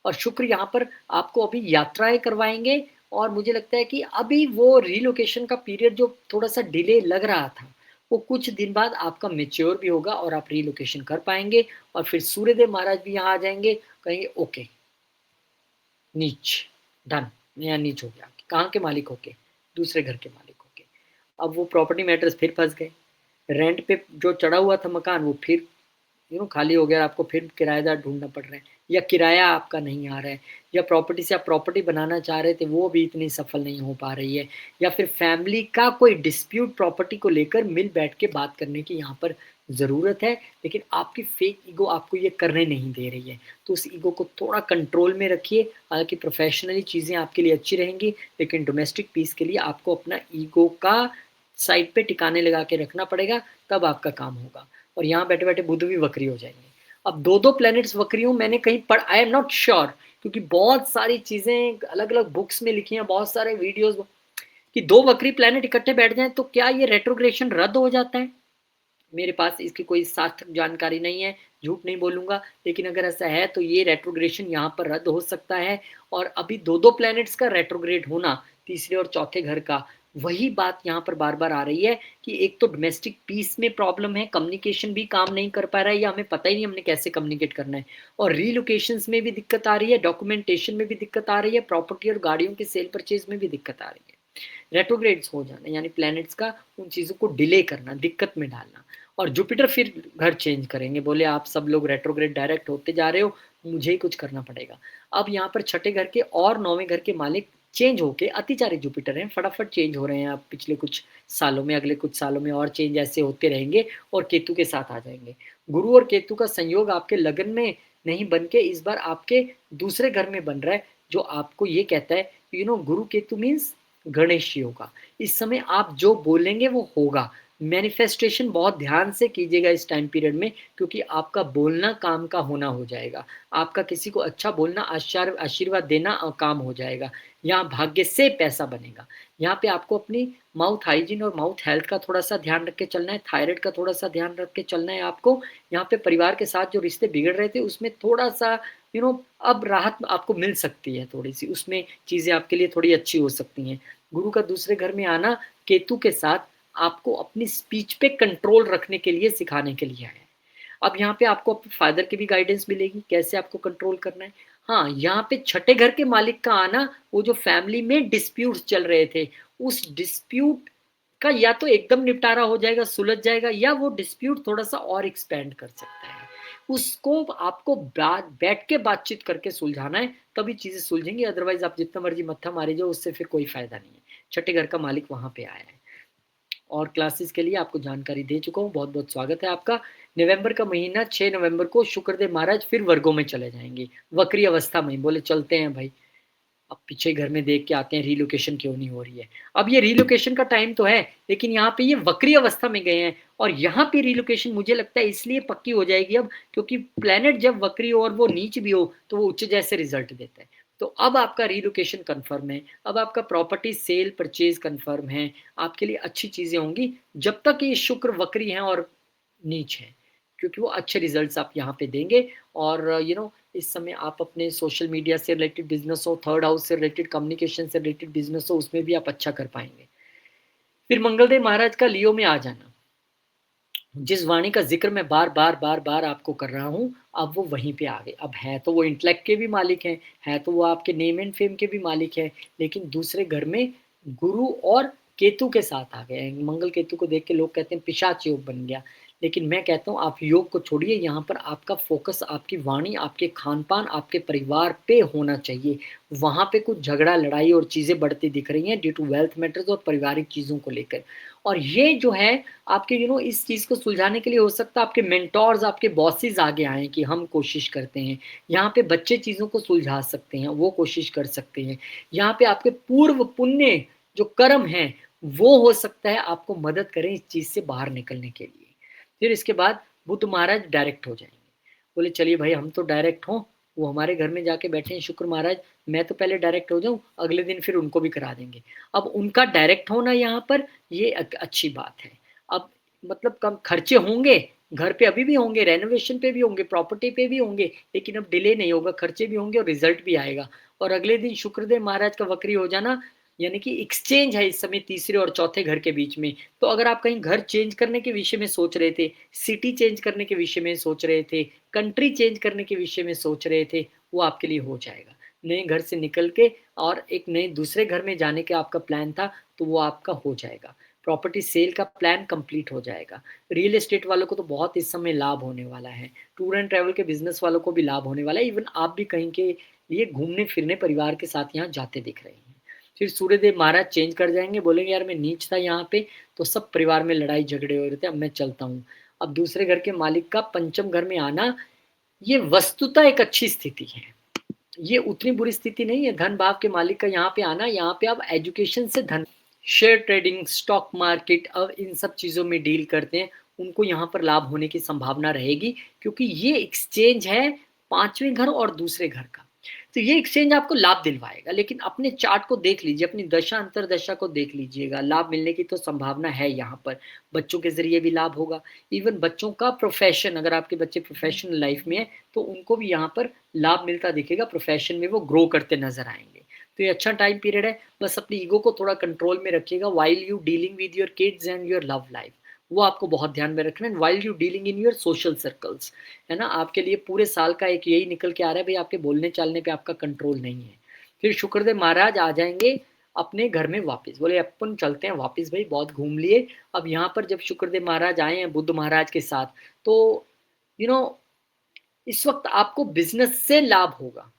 Speaker 1: और शुक्र यहाँ पर आपको अभी यात्राएं करवाएंगे और मुझे लगता है कि अभी वो रिलोकेशन का पीरियड जो थोड़ा सा डिले लग रहा था, वो कुछ दिन बाद आपका मेच्योर भी होगा और आप रिलोकेशन कर पाएंगे। और फिर सूर्यदेव महाराज भी यहाँ आ जाएंगे, कहेंगे ओके, नीच डन, नया नीच हो गया। कहाँ के मालिक होके? दूसरे घर के मालिक होके। अब वो प्रॉपर्टी मैटर्स फिर फंस गए। रेंट पे जो चढ़ा हुआ था मकान, वो फिर खाली हो गया, आपको फिर किराएदार ढूंढना पड़ रहा है, या किराया आपका नहीं आ रहा है, या प्रॉपर्टी से आप प्रॉपर्टी बनाना चाह रहे थे वो भी इतनी सफल नहीं हो पा रही है, या फिर फैमिली का कोई डिस्प्यूट प्रॉपर्टी को लेकर मिल बैठ के बात करने की यहाँ पर ज़रूरत है, लेकिन आपकी फेक ईगो आपको ये करने नहीं दे रही है। तो उस ईगो को थोड़ा कंट्रोल में रखिए। हालांकि प्रोफेशनली चीज़ें आपके लिए अच्छी रहेंगी, लेकिन डोमेस्टिक पीस के लिए आपको अपना ईगो का साइड पे टिकाने लगा के रखना पड़ेगा, तब आपका काम होगा। और यहाँ बैठे-बैठे बुध भी वक्री हो जाएंगे। अब 2-2 प्लैनेट्स वक्री हों, मैंने कहीं पढ़, आई एम नॉट श्योर, क्योंकि बहुत सारी चीज़ें अलग-अलग बुक्स में लिखी हैं, बहुत सारे वीडियोज़, कि 2 वक्री प्लैनेट इकट्ठे बैठ जाएँ तो क्या ये रेट्रोग्रेशन रद्द हो जाता है? मेरे पास इसकी कोई सार्थक जानकारी नहीं है, झूठ नहीं बोलूँगा, लेकिन अगर ऐसा है तो ये रेट्रोग्रेशन यहाँ पर रद्द हो सकता है। और अभी 2-2 प्लैनेट्स का रेट्रोग्रेड होना, तीसरे और चौथे घर का, वही बात यहाँ पर बार-बार आ रही है कि एक तो डोमेस्टिक पीस में प्रॉब्लम है, कम्युनिकेशन भी काम नहीं कर पा रहा है या हमें पता ही नहीं हमने कैसे कम्युनिकेट करना है, और रीलोकेशंस में भी दिक्कत आ रही है, डॉक्यूमेंटेशन में भी दिक्कत आ रही है, प्रॉपर्टी और गाड़ियों के सेल परचेज में भी दिक्कत आ रही है। रेट्रोग्रेड्स हो जाना यानी प्लैनेट्स का उन चीज़ों को डिले करना, दिक्कत में डालना। और जुपिटर फिर घर चेंज करेंगे, बोले आप सब लोग रेट्रोग्रेड डायरेक्ट होते जा रहे हो, मुझे ही कुछ करना पड़ेगा। अब यहाँ पर छठे घर के और 9वें घर के मालिक चेंज होके, अतिचारी जुपिटर हैं, फटाफट चेंज हो रहे हैं। अब पिछले कुछ सालों में, अगले कुछ सालों में और चेंज ऐसे होते रहेंगे और केतु के साथ आ जाएंगे। गुरु और केतु का संयोग आपके लगन में नहीं बन के इस बार आपके दूसरे घर में बन रहा है, जो आपको ये कहता है, गुरु केतु मीन्स गणेश योगा। इस समय आप जो बोलेंगे वो होगा। मैनिफेस्टेशन बहुत ध्यान से कीजिएगा इस टाइम पीरियड में, क्योंकि आपका बोलना काम का होना हो जाएगा। आपका किसी को अच्छा बोलना, आशीर्वाद देना काम हो जाएगा। यहाँ भाग्य से पैसा बनेगा। यहाँ पे आपको अपनी माउथ हाइजीन और माउथ हेल्थ का थोड़ा सा ध्यान रख के चलना है, थायराइड का थोड़ा सा ध्यान रख के चलना है आपको। यहाँ पे परिवार के साथ जो रिश्ते बिगड़ रहे थे उसमें थोड़ा सा अब राहत आपको मिल सकती है थोड़ी सी, उसमें चीज़ें आपके लिए थोड़ी अच्छी हो सकती हैं। गुरु का दूसरे घर में आना केतु के साथ आपको अपनी स्पीच पे कंट्रोल रखने के लिए सिखाने के लिए आया है। अब यहाँ पे आपको अपने फादर की भी गाइडेंस मिलेगी, कैसे आपको कंट्रोल करना है। हाँ, यहाँ पे छठे घर के मालिक का आना, वो जो फैमिली में डिस्प्यूट्स चल रहे थे, उस डिस्प्यूट का या तो एकदम निपटारा हो जाएगा, सुलझ जाएगा, या वो डिस्प्यूट थोड़ा-सा और एक्सपेंड कर सकता है। उसको आपको बैठ के बातचीत करके सुलझाना है, तभी चीज़ें सुलझेंगी, अदरवाइज़ आप जितना मर्ज़ी मत्था मारी जाओ, उससे फिर कोई फ़ायदा नहीं है। छठे घर का मालिक वहाँ पे आया है। और क्लासेस के लिए आपको जानकारी दे चुका हूँ, बहुत-बहुत स्वागत है आपका। नवंबर का महीना 6 नवंबर को शुक्रदेव महाराज फिर वर्गों में चले जाएँगे, वक्री अवस्था में। बोले चलते हैं भाई, अब पीछे घर में देख के आते हैं रिलोकेशन क्यों नहीं हो रही है। अब ये रिलोकेशन का टाइम तो है, लेकिन यहाँ पे ये वक्री अवस्था में गए हैं, और यहाँ पे रिलोकेशन मुझे लगता है इसलिए पक्की हो जाएगी अब, क्योंकि प्लैनेट जब वक्री हो और वो नीच भी हो, तो वो उच्च जैसे रिजल्ट देता है। तो अब आपका रिलोकेशन कन्फर्म है, अब आपका प्रॉपर्टी सेल परचेज कन्फर्म है, आपके लिए अच्छी चीज़ें होंगी, जब तक ये शुक्र वक्री हैं और नीच हैं, क्योंकि वो अच्छे रिजल्ट्स आप यहाँ पे देंगे। और इस समय आप अपने सोशल मीडिया से रिलेटेड बिजनेस हो, थर्ड हाउस से रिलेटेड, कम्युनिकेशन से रिलेटेड बिजनेस हो, उसमें भी आप अच्छा कर पाएंगे। फिर मंगलदेव महाराज का लियो में आ जाना, जिस वाणी का जिक्र मैं बार बार बार बार आपको कर रहा हूँ, अब वो वहीं पे आ गए। अब है तो वो इंटेलेक्ट के भी मालिक हैं, है तो वो आपके नेम एंड फेम के भी मालिक हैं, लेकिन दूसरे घर में गुरु और केतु के साथ आ गए हैं। मंगल केतु को देख के लोग कहते हैं पिशाच योग बन गया, लेकिन मैं कहता हूँ आप योग को छोड़िए, यहाँ पर आपका फोकस आपकी वाणी, आपके खान पान, आपके परिवार पे होना चाहिए। वहाँ पे कुछ झगड़ा लड़ाई और चीज़ें बढ़ती दिख रही हैं ड्यू टू वेल्थ मैटर्स और पारिवारिक चीज़ों को लेकर। और ये जो है आपके इस चीज़ को सुलझाने के लिए हो सकता है आपके मेंटोर्स, आपके बॉसेस आगे आएँ कि हम कोशिश करते हैं। यहाँ पे बच्चे चीज़ों को सुलझा सकते हैं, वो कोशिश कर सकते हैं। यहाँ पे आपके पूर्व पुण्य जो कर्म हैं, वो हो सकता है आपको मदद करें इस चीज़ से बाहर निकलने के लिए। फिर इसके बाद बुध महाराज डायरेक्ट हो जाएँगे। बोले चलिए भाई हम तो डायरेक्ट हों, वो हमारे घर में जाके बैठे हैं शुक्र महाराज, मैं तो पहले डायरेक्ट हो जाऊँ, अगले दिन फिर उनको भी करा देंगे। अब उनका डायरेक्ट होना यहाँ पर ये अच्छी बात है। अब मतलब कम खर्चे होंगे, घर पे अभी भी होंगे, रेनोवेशन पे भी होंगे, प्रॉपर्टी पे भी होंगे, लेकिन अब डिले नहीं होगा, खर्चे भी होंगे और रिजल्ट भी आएगा। और अगले दिन शुक्रदेव महाराज का वक्री हो जाना, यानी कि एक्सचेंज है इस समय तीसरे और चौथे घर के बीच में। तो अगर आप कहीं घर चेंज करने के विषय में सोच रहे थे, सिटी चेंज करने के विषय में सोच रहे थे, कंट्री चेंज करने के विषय में सोच रहे थे, वो आपके लिए हो जाएगा। नए घर से निकल के और एक नए दूसरे घर में जाने का आपका प्लान था, तो वो आपका हो जाएगा। प्रॉपर्टी सेल का प्लान कंप्लीट हो जाएगा। रियल एस्टेट वालों को तो बहुत इस समय लाभ होने वाला है। टूर एंड ट्रैवल के बिजनेस वालों को भी लाभ होने वाला है। इवन आप भी कहीं के लिए घूमने फिरने परिवार के साथ यहाँ जाते दिख रहे हैं। फिर सूर्यदेव महाराज चेंज कर जाएंगे, बोलेंगे यार मैं नीच था यहाँ पे, तो सब परिवार में लड़ाई झगड़े हो रहे थे, अब मैं चलता हूँ। अब दूसरे घर के मालिक का पंचम घर में आना, ये वस्तुतः एक अच्छी स्थिति है, ये उतनी बुरी स्थिति नहीं है। धन भाव के मालिक का यहाँ पे आना, यहाँ पे आप एजुकेशन से धन, शेयर ट्रेडिंग, स्टॉक मार्केट, अब इन सब चीज़ों में डील करते हैं, उनको यहाँ पर लाभ होने की संभावना रहेगी, क्योंकि ये एक्सचेंज है पांचवें घर और दूसरे घर का। तो ये एक्सचेंज आपको लाभ दिलवाएगा, लेकिन अपने चार्ट को देख लीजिए, अपनी दशा अंतरदशा को देख लीजिएगा, लाभ मिलने की तो संभावना है यहाँ पर। बच्चों के जरिए भी लाभ होगा, इवन बच्चों का प्रोफेशन, अगर आपके बच्चे प्रोफेशनल लाइफ में है तो उनको भी यहाँ पर लाभ मिलता दिखेगा, प्रोफेशन में वो ग्रो करते नजर आएंगे। तो ये अच्छा टाइम पीरियड है। बस अपनी ईगो को थोड़ा कंट्रोल में रखिएगा while you dealing with your kids and your love life, वो आपको बहुत ध्यान में रखना है। While you dealing in your social circles, है ना, आपके लिए पूरे साल का एक यही निकल के आ रहा है भाई, आपके बोलने चालने पे आपका कंट्रोल नहीं है। फिर शुक्रदेव महाराज आ जाएंगे अपने घर में वापस, बोले अपन चलते हैं वापस भाई, बहुत घूम लिए। अब यहाँ पर जब शुक्रदेव महाराज आए हैं बुद्ध महाराज के साथ, तो यू नो इस वक्त आपको बिजनेस से लाभ होगा।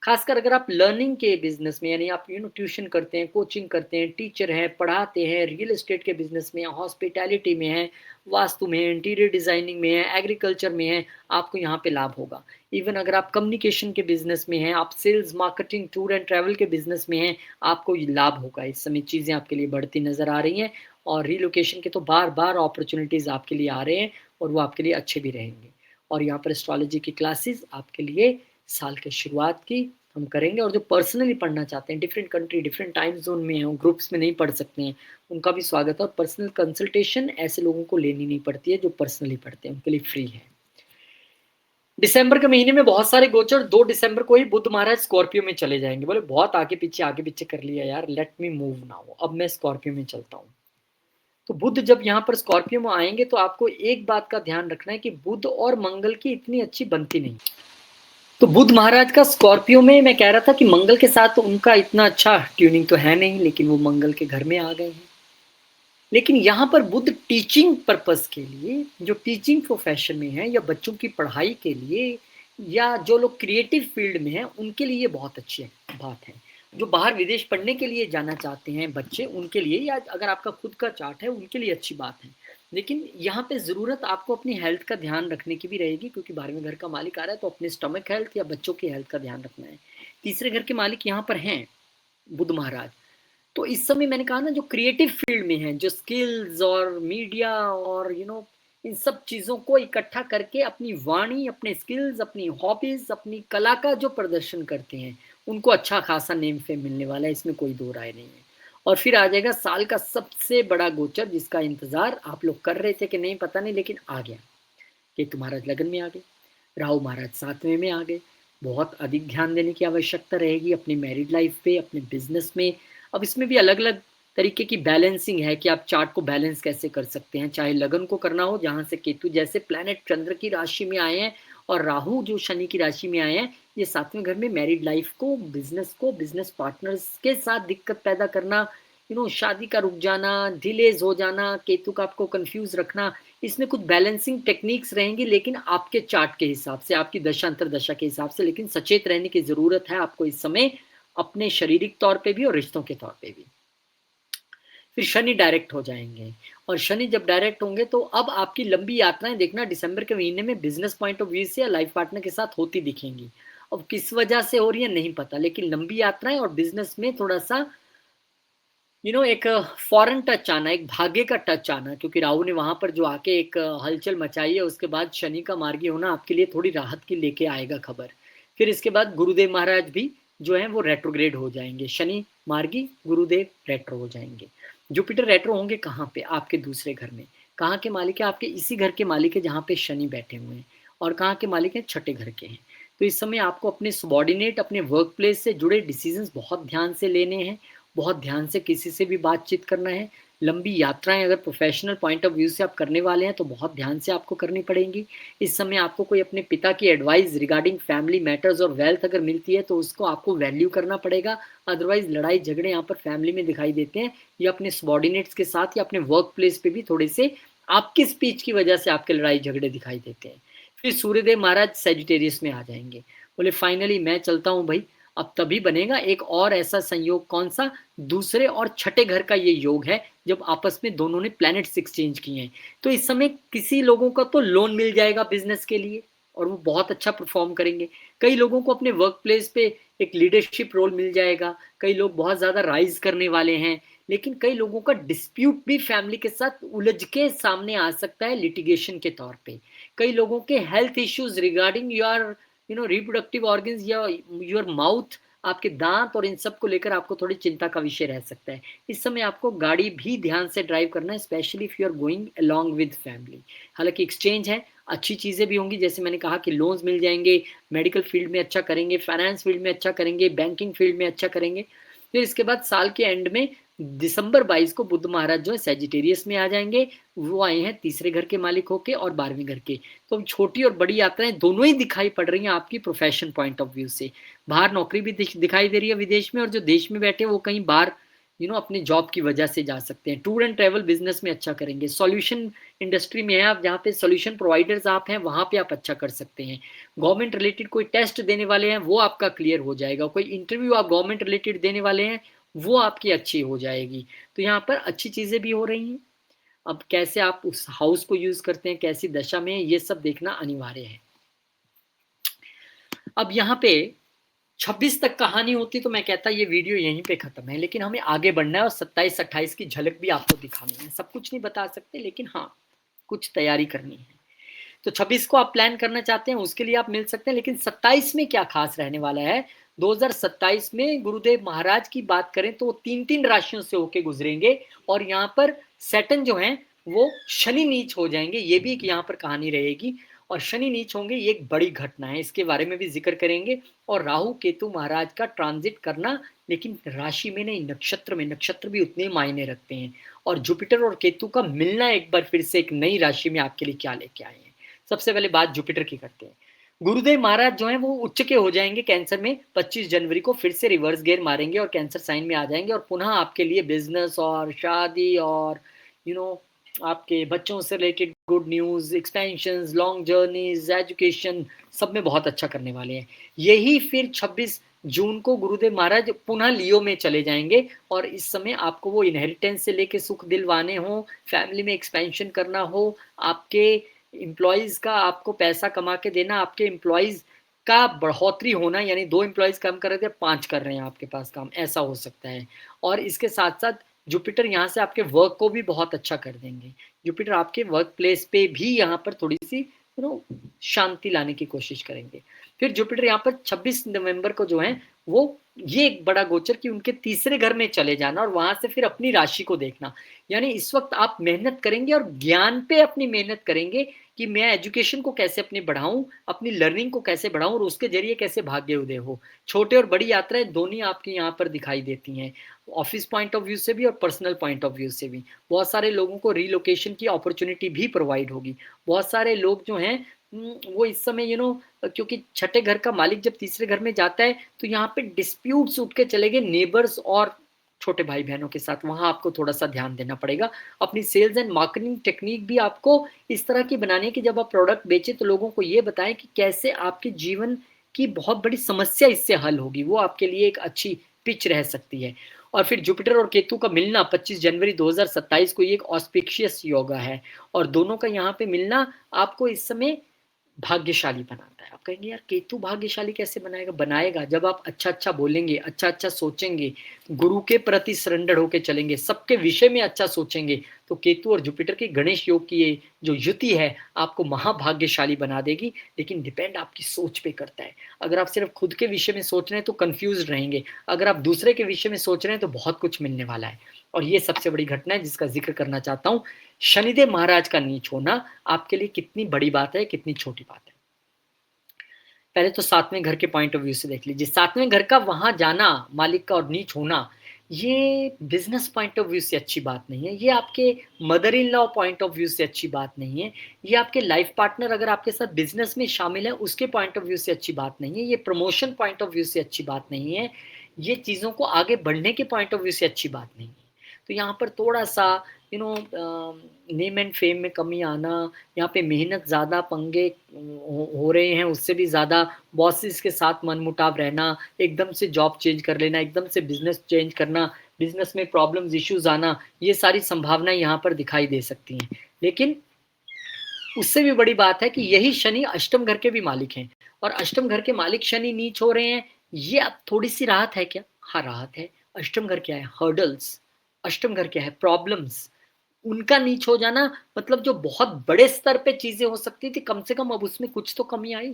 Speaker 1: खासकर अगर आप लर्निंग के बिजनेस में, यानी आप ट्यूशन करते हैं, कोचिंग करते हैं, टीचर हैं, पढ़ाते हैं, रियल एस्टेट के बिजनेस में, हॉस्पिटैलिटी में है, वास्तु में है, इंटीरियर डिजाइनिंग में है, एग्रीकल्चर में है, आपको यहाँ पे लाभ होगा। इवन अगर आप कम्युनिकेशन के बिजनेस में हैं, आप sales marketing tour and travel के बिजनेस में हैं, आपको ये लाभ होगा। इस समय चीज़ें आपके लिए बढ़ती नज़र आ रही हैं, और रिलोकेशन के तो बार बार अपॉर्चुनिटीज़ आपके लिए आ रहे हैं, और वो आपके लिए अच्छे भी रहेंगे। और यहाँ पर एस्ट्रोलॉजी की क्लासेस आपके लिए साल के शुरुआत की हम करेंगे। और जो पर्सनली पढ़ना चाहते हैं, different country different time zone में हैं, ग्रुप्स में नहीं पढ़ सकते हैं, उनका भी स्वागत है। और पर्सनल कंसल्टेशन ऐसे लोगों को लेनी नहीं पड़ती है, जो पर्सनली पढ़ते हैं उनके लिए फ्री है। दिसंबर के महीने में बहुत सारे गोचर, 2 दिसंबर को ही बुध महाराज स्कॉर्पियो में चले जाएंगे। बोले बहुत आगे पीछे कर लिया यार, लेट मी मूव नाउ, अब मैं स्कॉर्पियो में चलता हूँ। तो बुध जब यहाँ पर स्कॉर्पियो में आएंगे तो आपको एक बात का ध्यान रखना है कि बुध और मंगल की इतनी अच्छी बनती नहीं। तो बुध महाराज का स्कॉर्पियो में, मैं कह रहा था कि मंगल के साथ तो उनका इतना अच्छा ट्यूनिंग तो है नहीं, लेकिन वो मंगल के घर में आ गए हैं। लेकिन यहाँ पर बुध टीचिंग पर्पस के लिए, जो टीचिंग प्रोफेशन में है या बच्चों की पढ़ाई के लिए या जो लोग क्रिएटिव फील्ड में हैं उनके लिए ये बहुत अच्छी बात है। जो बाहर विदेश पढ़ने के लिए जाना चाहते हैं बच्चे, उनके लिए, या अगर आपका खुद का चार्ट है उनके लिए अच्छी बात है। लेकिन यहाँ पे ज़रूरत आपको अपनी हेल्थ का ध्यान रखने की भी रहेगी, क्योंकि 12वें घर का मालिक आ रहा है, तो अपने स्टमक हेल्थ या बच्चों की हेल्थ का ध्यान रखना है। तीसरे घर के मालिक यहाँ पर हैं बुध महाराज। तो इस समय मैंने कहा ना, जो क्रिएटिव फील्ड में है, जो स्किल्स और मीडिया और इन सब चीज़ों को इकट्ठा करके अपनी वाणी, अपने स्किल्स, अपनी हॉबीज, अपनी कला का जो प्रदर्शन करते हैं, उनको अच्छा खासा नेम फेम मिलने वाला है, इसमें कोई दो राय नहीं है। और फिर आ जाएगा साल का सबसे बड़ा गोचर, जिसका इंतजार आप लोग कर रहे थे कि नहीं पता नहीं, लेकिन आ गया। केतु महाराज लगन में आ गए, राहु महाराज 7वें में आ गए। बहुत अधिक ध्यान देने की आवश्यकता रहेगी अपनी मैरिड लाइफ पे, अपने बिजनेस में। अब इसमें भी अलग अलग तरीके की बैलेंसिंग है कि आप चार्ट को बैलेंस कैसे कर सकते हैं। चाहे लगन को करना हो, जहां से केतु जैसे प्लैनेट चंद्र की राशि में आए हैं और राहु जो शनि की राशि में आए हैं, ये 7वें घर में मैरिड लाइफ को, बिजनेस पार्टनर्स के साथ दिक्कत पैदा करना, शादी का रुक जाना, डिलेज हो जाना, केतु का आपको कंफ्यूज रखना, इसमें कुछ बैलेंसिंग टेक्निक्स रहेंगी, लेकिन आपके चार्ट के हिसाब से, आपकी दशा अंतर दशा के हिसाब से। लेकिन सचेत रहने की जरूरत है आपको इस समय, अपने शारीरिक तौर पे भी और रिश्तों के तौर पे भी। फिर शनि डायरेक्ट हो जाएंगे, और शनि जब डायरेक्ट होंगे तो अब आपकी लंबी यात्राएं देखना दिसंबर के महीने में बिजनेस पॉइंट ऑफ व्यू से या लाइफ पार्टनर के साथ होती दिखेंगी। अब किस वजह से हो रही है नहीं पता, लेकिन लंबी यात्राएं और बिजनेस में थोड़ा सा एक फॉरेन टच आना, एक भाग्य का टच आना, क्योंकि राहु ने वहां पर जो आके एक हलचल मचाई है, उसके बाद शनि का मार्गी होना आपके लिए थोड़ी राहत की लेके आएगा खबर। फिर इसके बाद गुरुदेव महाराज भी जो है वो रेट्रोग्रेड हो जाएंगे। शनि मार्गी, गुरुदेव रेट्रो हो जाएंगे। जुपिटर रेट्रो होंगे कहाँ पे? आपके दूसरे घर में। कहाँ के मालिक है? आपके इसी घर के मालिक है जहाँ पे शनि बैठे हुए हैं। और कहाँ के मालिक हैं? छठे घर के हैं। तो इस समय आपको अपने सबॉर्डिनेट, अपने वर्क प्लेस से जुड़े डिसीजंस बहुत ध्यान से लेने हैं, बहुत ध्यान से किसी से भी बातचीत करना है। लंबी यात्राएं अगर प्रोफेशनल पॉइंट ऑफ व्यू से आप करने वाले हैं तो बहुत ध्यान से आपको करनी पड़ेंगी। इस समय आपको कोई अपने पिता की एडवाइस रिगार्डिंग फैमिली मैटर्स और वेल्थ अगर मिलती है तो उसको आपको वैल्यू करना पड़ेगा। अदरवाइज लड़ाई झगड़े यहाँ पर फैमिली में दिखाई देते हैं, या अपने सबॉर्डिनेट्स के साथ या अपने वर्क प्लेस पे भी थोड़े से आपकी स्पीच की वजह से आपके लड़ाई झगड़े दिखाई देते हैं। फिर सूर्यदेव महाराज सेजिटेरियस में आ जाएंगे। बोले फाइनली मैं चलता हूँ भाई। अब तभी बनेगा एक और ऐसा संयोग, कौन सा? दूसरे और छठे घर का ये योग है, जब आपस में दोनों ने प्लैनेट्स एक्सचेंज किए हैं। तो इस समय किसी लोगों का तो लोन मिल जाएगा बिजनेस के लिए, और वो बहुत अच्छा परफॉर्म करेंगे। कई लोगों को अपने वर्क प्लेस पे एक लीडरशिप रोल मिल जाएगा। कई लोग बहुत ज्यादा राइज करने वाले हैं। लेकिन कई लोगों का डिस्प्यूट भी फैमिली के साथ उलझ के सामने आ सकता है लिटिगेशन के तौर पे। कई लोगों के health issues regarding your reproductive organs या योर माउथ, आपके दांत और इन सब को लेकर आपको थोड़ी चिंता का विषय रह सकता है। इस समय आपको गाड़ी भी ध्यान से ड्राइव करना है, specially if you are going along with family. हालांकि एक्सचेंज है, अच्छी चीजें भी होंगी, जैसे मैंने कहा कि लोन्स मिल जाएंगे, मेडिकल फील्ड में अच्छा करेंगे, फाइनेंस फील्ड में अच्छा करेंगे, बैंकिंग फील्ड में अच्छा करेंगे। फिर इसके बाद साल के एंड में दिसंबर 22 को बुध महाराज जो है सेजिटेरियस में आ जाएंगे। वो आए हैं तीसरे घर के मालिक होके और 12वें घर के। तो अब छोटी और बड़ी यात्राएं दोनों ही दिखाई पड़ रही हैं आपकी प्रोफेशन पॉइंट ऑफ व्यू से। बाहर नौकरी भी दिखाई दे रही है विदेश में, और जो देश में बैठे वो कहीं बाहर अपने जॉब की वजह से जा सकते हैं। टूर एंड ट्रैवल बिजनेस में अच्छा करेंगे। सॉल्यूशन इंडस्ट्री में है आप, जहाँ पे सॉल्यूशन प्रोवाइडर्स आप हैं, वहां पे आप अच्छा कर सकते हैं। गवर्नमेंट रिलेटेड कोई टेस्ट देने वाले हैं वो आपका क्लियर हो जाएगा। कोई इंटरव्यू आप गवर्नमेंट रिलेटेड देने वाले हैं वो आपकी अच्छी हो जाएगी। तो यहाँ पर अच्छी चीजें भी हो रही हैं। अब कैसे आप उस हाउस को यूज करते हैं, कैसी दशा में, ये सब देखना अनिवार्य है। अब यहाँ पे 26 तक कहानी होती तो मैं कहता ये वीडियो यहीं पे खत्म है, लेकिन हमें आगे बढ़ना है और 27-28 की झलक भी आपको दिखानी है। सब कुछ नहीं बता सकते, लेकिन हाँ कुछ तैयारी करनी है। तो 26 को आप प्लान करना चाहते हैं उसके लिए आप मिल सकते हैं, लेकिन 27 में क्या खास रहने वाला है? 2027 में गुरुदेव महाराज की बात करें तो वो 3-3 राशियों से होके गुजरेंगे, और यहाँ पर सैटर्न जो है वो शनि नीच हो जाएंगे, ये भी एक यहाँ पर कहानी रहेगी। और शनि नीच होंगे, ये एक बड़ी घटना है, इसके बारे में भी जिक्र करेंगे। और राहु केतु महाराज का ट्रांजिट करना, लेकिन राशि में नहीं, नक्षत्र में, नक्षत्र भी उतने मायने रखते हैं। और जुपिटर और केतु का मिलना एक बार फिर से एक नई राशि में आपके लिए क्या लेके आए हैं। सबसे पहले बात जुपिटर की करते हैं। गुरुदेव महाराज जो हैं वो उच्च के हो जाएंगे कैंसर में 25 जनवरी को, फिर से रिवर्स गियर मारेंगे और कैंसर साइन में आ जाएंगे, और पुनः आपके लिए बिजनेस और शादी और आपके बच्चों से related good news, expansion, long journeys, education, सब में बहुत अच्छा करने वाले हैं। यही फिर 26 जून को गुरुदेव महाराज पुनः लियो में चले जाएंगे, और इस समय आपको वो इनहेरिटेंस से लेके सुख दिलवाने हो, फैमिली में एक्सपेंशन करना हो, आपके एम्प्लॉयज का आपको पैसा कमा के देना, आपके एम्प्लॉयज का बढ़ोतरी होना, यानी 2 एम्प्लॉयज काम कर रहे थे 5 कर रहे हैं आपके पास काम, ऐसा हो सकता है। और इसके साथ साथ जुपिटर यहाँ से आपके वर्क को भी बहुत अच्छा कर देंगे। जुपिटर आपके वर्क प्लेस पे भी यहाँ पर थोड़ी सी शांति लाने की कोशिश करेंगे। फिर जुपिटर यहाँ पर 26 नवंबर को जो है वो, ये एक बड़ा गोचर कि उनके तीसरे घर में चले जाना और वहां से फिर अपनी राशि को देखना। यानी इस वक्त आप मेहनत करेंगे और ज्ञान पे अपनी मेहनत करेंगे कि मैं एजुकेशन को कैसे अपनी बढ़ाऊं, अपनी लर्निंग को कैसे बढ़ाऊं, और उसके जरिए कैसे भाग्य उदय हो। छोटे और बड़ी यात्राएं दोनों आपके यहाँ पर दिखाई देती हैं, ऑफिस पॉइंट ऑफ व्यू से भी और पर्सनल पॉइंट ऑफ व्यू से भी। बहुत सारे लोगों को रीलोकेशन की अपॉर्चुनिटी भी प्रोवाइड होगी। बहुत सारे लोग जो हैं वो इस समय क्योंकि छठे घर का मालिक जब तीसरे घर में जाता है तो यहाँ पे डिस्प्यूट्स उठ के चले गए नेबर्स और छोटे भाई बहनों के साथ, वहां आपको थोड़ा सा ध्यान देना पड़ेगा। अपनी सेल्स एंड मार्केटिंग टेक्निक भी आपको इस तरह की बनानी है कि जब आप प्रोडक्ट बेचें तो लोगों को ये बताएं कि कैसे आपके जीवन की बहुत बड़ी समस्या इससे हल होगी, वो आपके लिए एक अच्छी पिच रह सकती है। और फिर जुपिटर और केतु का मिलना 25 जनवरी 2027 को ये एक ऑस्पिशियस योगा है, और दोनों का यहाँ पे मिलना आपको इस समय भाग्यशाली बनाता है। आप कहेंगे यार केतु भाग्यशाली कैसे बनाएगा? बनाएगा जब आप अच्छा अच्छा बोलेंगे, अच्छा अच्छा सोचेंगे, गुरु के प्रति सरेंडर होकर चलेंगे, सबके विषय में अच्छा सोचेंगे, तो केतु और जुपिटर की गणेश योग की ये जो युति है आपको महाभाग्यशाली बना देगी। लेकिन डिपेंड आपकी सोच पे करता है। अगर आप सिर्फ खुद के विषय में सोच रहे हैं तो कंफ्यूज रहेंगे, अगर आप दूसरे के विषय में सोच रहे हैं तो बहुत कुछ मिलने वाला है। और ये सबसे बड़ी घटना है जिसका जिक्र करना चाहता हूँ, शनिदेव महाराज का नीच होना आपके लिए कितनी बड़ी बात है, कितनी छोटी बात है। पहले तो 7वें घर के पॉइंट ऑफ व्यू से देख लीजिए। 7वें घर का वहां जाना मालिक का और नीच होना, ये बिजनेस पॉइंट ऑफ व्यू से अच्छी बात नहीं है, ये आपके mother in law point of view से अच्छी बात नहीं है, ये आपके लाइफ पार्टनर अगर आपके साथ बिजनेस में शामिल है उसके पॉइंट ऑफ व्यू से अच्छी बात नहीं है, ये प्रमोशन पॉइंट ऑफ व्यू से अच्छी बात नहीं है, ये चीज़ों को आगे बढ़ने के पॉइंट ऑफ व्यू से अच्छी बात नहीं है। तो यहाँ पर थोड़ा सा नेम एंड फेम में कमी आना, यहाँ पे मेहनत ज़्यादा पंगे हो रहे हैं, उससे भी ज़्यादा बॉसेस के साथ मनमुटाव रहना, एकदम से जॉब चेंज कर लेना, एकदम से बिजनेस चेंज करना, बिजनेस में प्रॉब्लम्स इश्यूज आना, ये सारी संभावनाएं यहाँ पर दिखाई दे सकती हैं। लेकिन उससे भी बड़ी बात है कि यही शनि अष्टम घर के भी मालिक हैं, और अष्टम घर के मालिक शनि नीच हो रहे हैं, ये अब थोड़ी सी राहत है क्या? हाँ राहत है। अष्टम घर क्या है? हर्डल्स। अष्टम घर क्या है? प्रॉब्लम्स। उनका नीच हो जाना मतलब जो बहुत बड़े स्तर पे चीजें हो सकती थी, कम से कम अब उसमें कुछ तो कमी आई।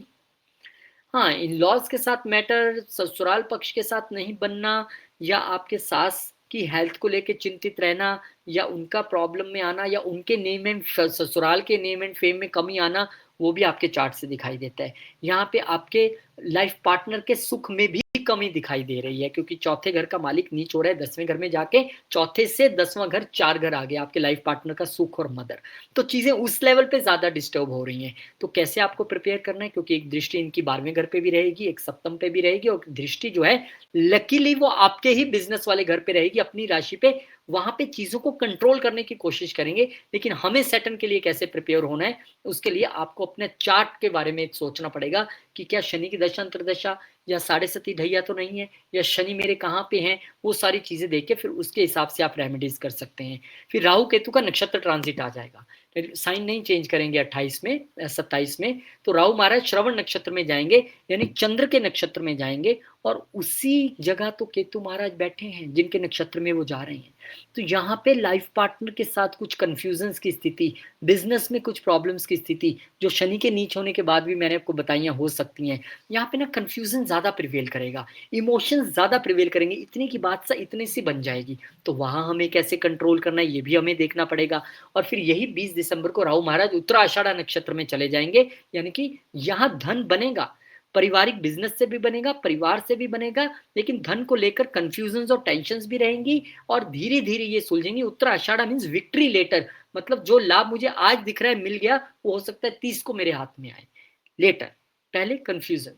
Speaker 1: हाँ, इन लॉज के साथ मैटर, ससुराल पक्ष के साथ नहीं बनना, या आपके सास की हेल्थ को लेके चिंतित रहना, या उनका प्रॉब्लम में आना, या उनके नेम एंड ससुराल के नेम एंड फेम में कमी आना, वो भी आपके चार्ट से दिखाई देता है। यहाँ पे आपके लाइफ पार्टनर के सुख में भी कमी दिखाई दे रही है, क्योंकि चौथे घर का मालिक नीच हो रहा है 10वें घर में जाके, चौथे से 10वां घर 4 घर आ गया आपके लाइफ पार्टनर का सुख और मदर। तो चीजें उस लेवल पे ज्यादा डिस्टर्ब हो रही हैं। तो कैसे आपको प्रिपेयर करना है, क्योंकि एक दृष्टि इनकी 12वें घर पे भी रहेगी, एक सप्तम पे भी रहेगी, और दृष्टि जो है लकीली वो आपके ही बिजनेस वाले घर पे रहेगी, अपनी राशि पे। वहां पे चीजों को कंट्रोल करने की कोशिश करेंगे। लेकिन हमें सैटर्न के लिए कैसे प्रिपेयर होना है, उसके लिए आपको अपने चार्ट के बारे में सोचना पड़ेगा कि क्या शनि की दशा अंतर्दशा या साढ़े सती ढैया तो नहीं है, या शनि मेरे कहाँ पे हैं, वो सारी चीजें देख के फिर उसके हिसाब से आप रेमेडीज कर सकते हैं। फिर राहु केतु का नक्षत्र ट्रांजिट आ जाएगा, साइन नहीं चेंज करेंगे 28 में 27 में। तो राहु महाराज श्रवण नक्षत्र में जाएंगे, यानी चंद्र के नक्षत्र में जाएंगे, और उसी जगह तो केतु महाराज बैठे हैं जिनके नक्षत्र में वो जा रहे हैं। तो यहाँ पे लाइफ पार्टनर के साथ कुछ कंफ्यूजन्स की स्थिति, बिजनेस में कुछ प्रॉब्लम्स की स्थिति, जो शनि के नीच होने के बाद भी मैंने आपको बताई हो सकती हैं। यहाँ पे ना कंफ्यूजन ज्यादा प्रिवेल करेगा, इमोशंस ज्यादा प्रिवेल करेंगे, इतने की बात सा इतने सी बन जाएगी। तो वहां हमें कैसे कंट्रोल करना है ये भी हमें देखना पड़ेगा। और फिर यही 20 दिसंबर को राहु महाराज उत्तराषाढ़ा नक्षत्र में चले जाएंगे, यानी कि यहाँ धन बनेगा, पारिवारिक बिजनेस से भी बनेगा, परिवार से भी बनेगा, लेकिन धन को लेकर कंफ्यूजन और टेंशंस भी रहेंगी और धीरे धीरे ये सुलझेंगी। उत्तराषाढ़ा मीन्स विक्ट्री लेटर, मतलब जो लाभ मुझे आज दिख रहा है मिल गया, वो हो सकता है 30 को मेरे हाथ में आए लेटर। पहले कंफ्यूजन,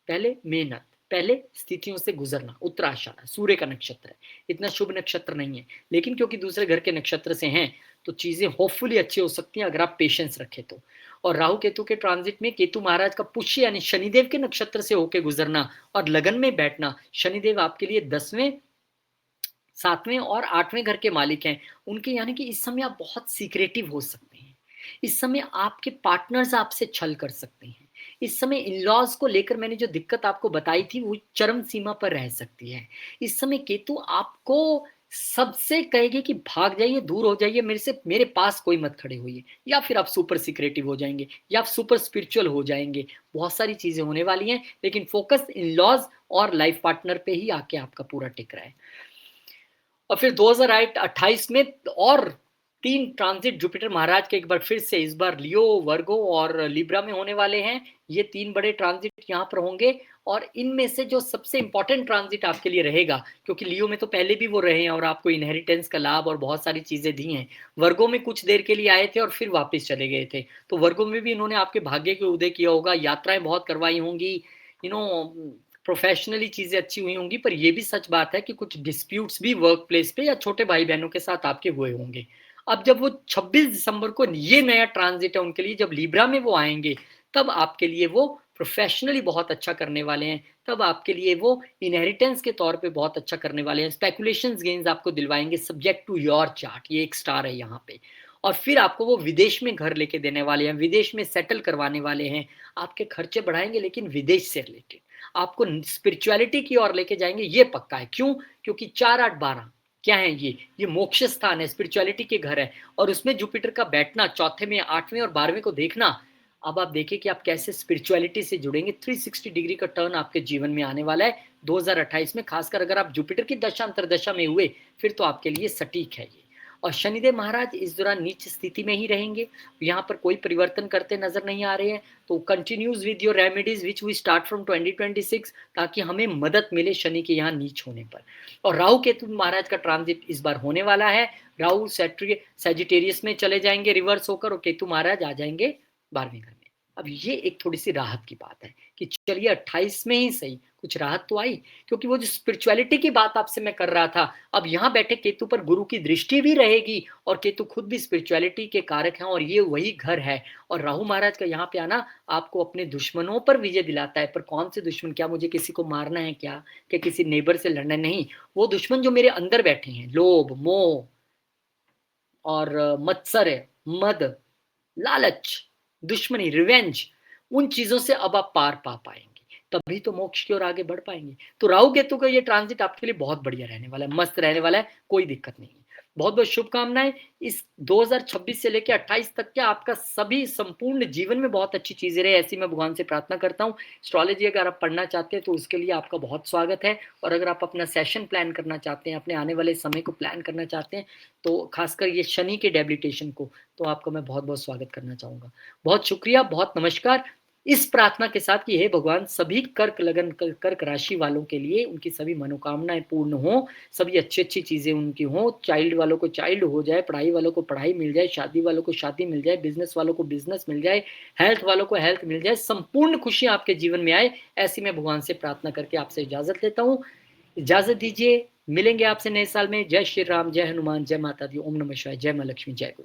Speaker 1: पहले मेहनत, पहले स्थितियों से गुजरना। उत्तराषाढ़ा सूर्य का नक्षत्र है, इतना शुभ नक्षत्र नहीं है, लेकिन क्योंकि दूसरे घर के नक्षत्र से हैं तो चीजें होपफुली अच्छी हो सकती हैं अगर आप पेशेंस रखें तो। और राहु केतु के ट्रांजिट में केतु महाराज का पुष्य यानी शनिदेव के नक्षत्र से होकर गुजरना और लगन में बैठना। शनिदेव आपके लिए 10वें, 7वें और 8वें घर के मालिक हैं उनके, यानी कि इस समय आप बहुत सीक्रेटिव हो सकते हैं। इस समय आपके पार्टनर्स आपसे छल कर सकते हैं। इस समय इन लॉज को लेकर मैंने जो दिक्कत आपको बताई थी वो चरम सीमा पर रह सकती है। इस समय केतु आपको सबसे कहेगी कि भाग जाइए, दूर हो जाइए मेरे से, मेरे पास कोई मत खड़े होइए, या फिर आप सुपर सीक्रेटिव हो जाएंगे या आप सुपर स्पिरिचुअल हो जाएंगे। बहुत सारी चीजें होने वाली हैं, लेकिन फोकस इन लॉज और लाइफ पार्टनर पे ही आके आपका पूरा टिक रहा है। और फिर 2028 में और 3 ट्रांजिट जुपिटर महाराज के एक बार फिर से इस बार लियो, वर्गो और लिब्रा में होने वाले हैं। ये 3 बड़े ट्रांजिट यहाँ पर होंगे और इनमें से जो सबसे इंपॉर्टेंट ट्रांजिट आपके लिए रहेगा, क्योंकि लियो में तो पहले भी वो रहे हैं और आपको इनहेरिटेंस का लाभ और बहुत सारी चीजें दी हैं। वर्गो में कुछ देर के लिए आए थे और फिर वापस चले गए थे, तो वर्गो में भी इन्होंने आपके भाग्य के उदय किया होगा, यात्राएं बहुत करवाई होंगी, प्रोफेशनली चीजें अच्छी हुई होंगी। पर यह भी सच बात है कि कुछ डिस्प्यूट्स भी वर्क प्लेस पे या छोटे भाई बहनों के साथ आपके हुए होंगे। अब जब वो 26 दिसंबर को ये नया ट्रांजिट है उनके लिए, जब लिब्रा में वो आएंगे, तब आपके लिए वो प्रोफेशनली बहुत अच्छा करने वाले हैं। तब आपके लिए वो इनहेरिटेंस के तौर पे बहुत अच्छा करने वाले हैं। स्पेकुलेशंस गेन्स आपको दिलवाएंगे सब्जेक्ट टू योर चार्ट, ये एक स्टार है यहाँ पे। और फिर आपको वो विदेश में घर लेके देने वाले हैं, विदेश में सेटल करवाने वाले हैं। आपके खर्चे बढ़ाएंगे लेकिन विदेश से रिलेटेड, आपको स्पिरिचुअलिटी की ओर लेके जाएंगे, ये पक्का है। क्यों? क्योंकि 4 8 12 क्या है, ये मोक्ष स्थान है, स्पिरिचुअलिटी के घर है, और उसमें जुपिटर का बैठना, चौथे में 8वें और 12वें को देखना। अब आप देखिए कि आप कैसे स्पिरिचुअलिटी से जुड़ेंगे। 360 डिग्री का टर्न आपके जीवन में आने वाला है 2028 में, खासकर अगर आप जुपिटर की दशा अंतरदशा में हुए फिर तो आपके लिए सटीक है ये। और शनिदेव महाराज इस दौरान नीच स्थिति में ही रहेंगे, यहाँ पर कोई परिवर्तन करते नजर नहीं आ रहे हैं। तो continues with your remedies which we start from 2026, ताकि हमें मदद मिले शनि के यहाँ नीच होने पर। और राहु केतु महाराज का ट्रांजिट इस बार होने वाला है। राहु सैजिटेरियस में चले जाएंगे रिवर्स होकर, और केतु महाराज आ जाएंगे 12वें घर में। अब ये एक थोड़ी सी राहत की बात है कि चलिए 28 में ही सही कुछ राहत तो आई, क्योंकि वो जो स्पिरिचुअलिटी की बात आपसे मैं कर रहा था, अब यहाँ बैठे केतु पर गुरु की दृष्टि भी रहेगी, और केतु खुद भी स्पिरिचुअलिटी के कारक हैं और ये वही घर है। और राहु महाराज का यहाँ पे आना आपको अपने दुश्मनों पर विजय दिलाता है। पर कौन से दुश्मन? क्या मुझे किसी को मारना है क्या किसी नेबर से लड़ना? नहीं, वो दुश्मन जो मेरे अंदर बैठे हैं, लोभ, मोह और मत्सर, मद, लालच, दुश्मनी, रिवेंज, उन चीजों से अब आप पार पा पाएंगे, तभी तो मोक्ष की ओर आगे बढ़ पाएंगे। तो राहु केतु का ये ट्रांजिट आपके लिए बहुत बढ़िया रहने वाला है, मस्त रहने वाला है, कोई दिक्कत नहीं है। बहुत बहुत शुभकामनाएं। इस 2026 से लेकर 28 तक के आपका सभी संपूर्ण जीवन में बहुत अच्छी चीजें रहे, ऐसी मैं भगवान से प्रार्थना करता हूँ। एस्ट्रोलॉजी अगर आप पढ़ना चाहते हैं तो उसके लिए आपका बहुत स्वागत है, और अगर आप अपना सेशन प्लान करना चाहते हैं, अपने आने वाले समय को प्लान करना चाहते हैं, तो खासकर ये शनि के डेबिलिटेशन को, तो आपका मैं बहुत बहुत स्वागत करना चाहूंगा। बहुत शुक्रिया, बहुत नमस्कार। इस प्रार्थना के साथ कि हे भगवान, सभी कर्क राशि वालों के लिए उनकी सभी मनोकामनाएं पूर्ण हो, सभी अच्छी अच्छी चीजें उनकी हो, चाइल्ड वालों को चाइल्ड हो जाए, पढ़ाई वालों को पढ़ाई मिल जाए, शादी वालों को शादी मिल जाए, बिजनेस वालों को बिजनेस मिल जाए, हेल्थ वालों को हेल्थ मिल जाए, संपूर्ण खुशियां आपके जीवन में आए, ऐसी मैं भगवान से प्रार्थना करके आपसे इजाजत लेता हूँ। इजाजत दीजिए, मिलेंगे आपसे नए साल में। जय श्री राम, जय हनुमान, जय माता दी, ओम नमः शिवाय, जय मां लक्ष्मी, जय गुरु।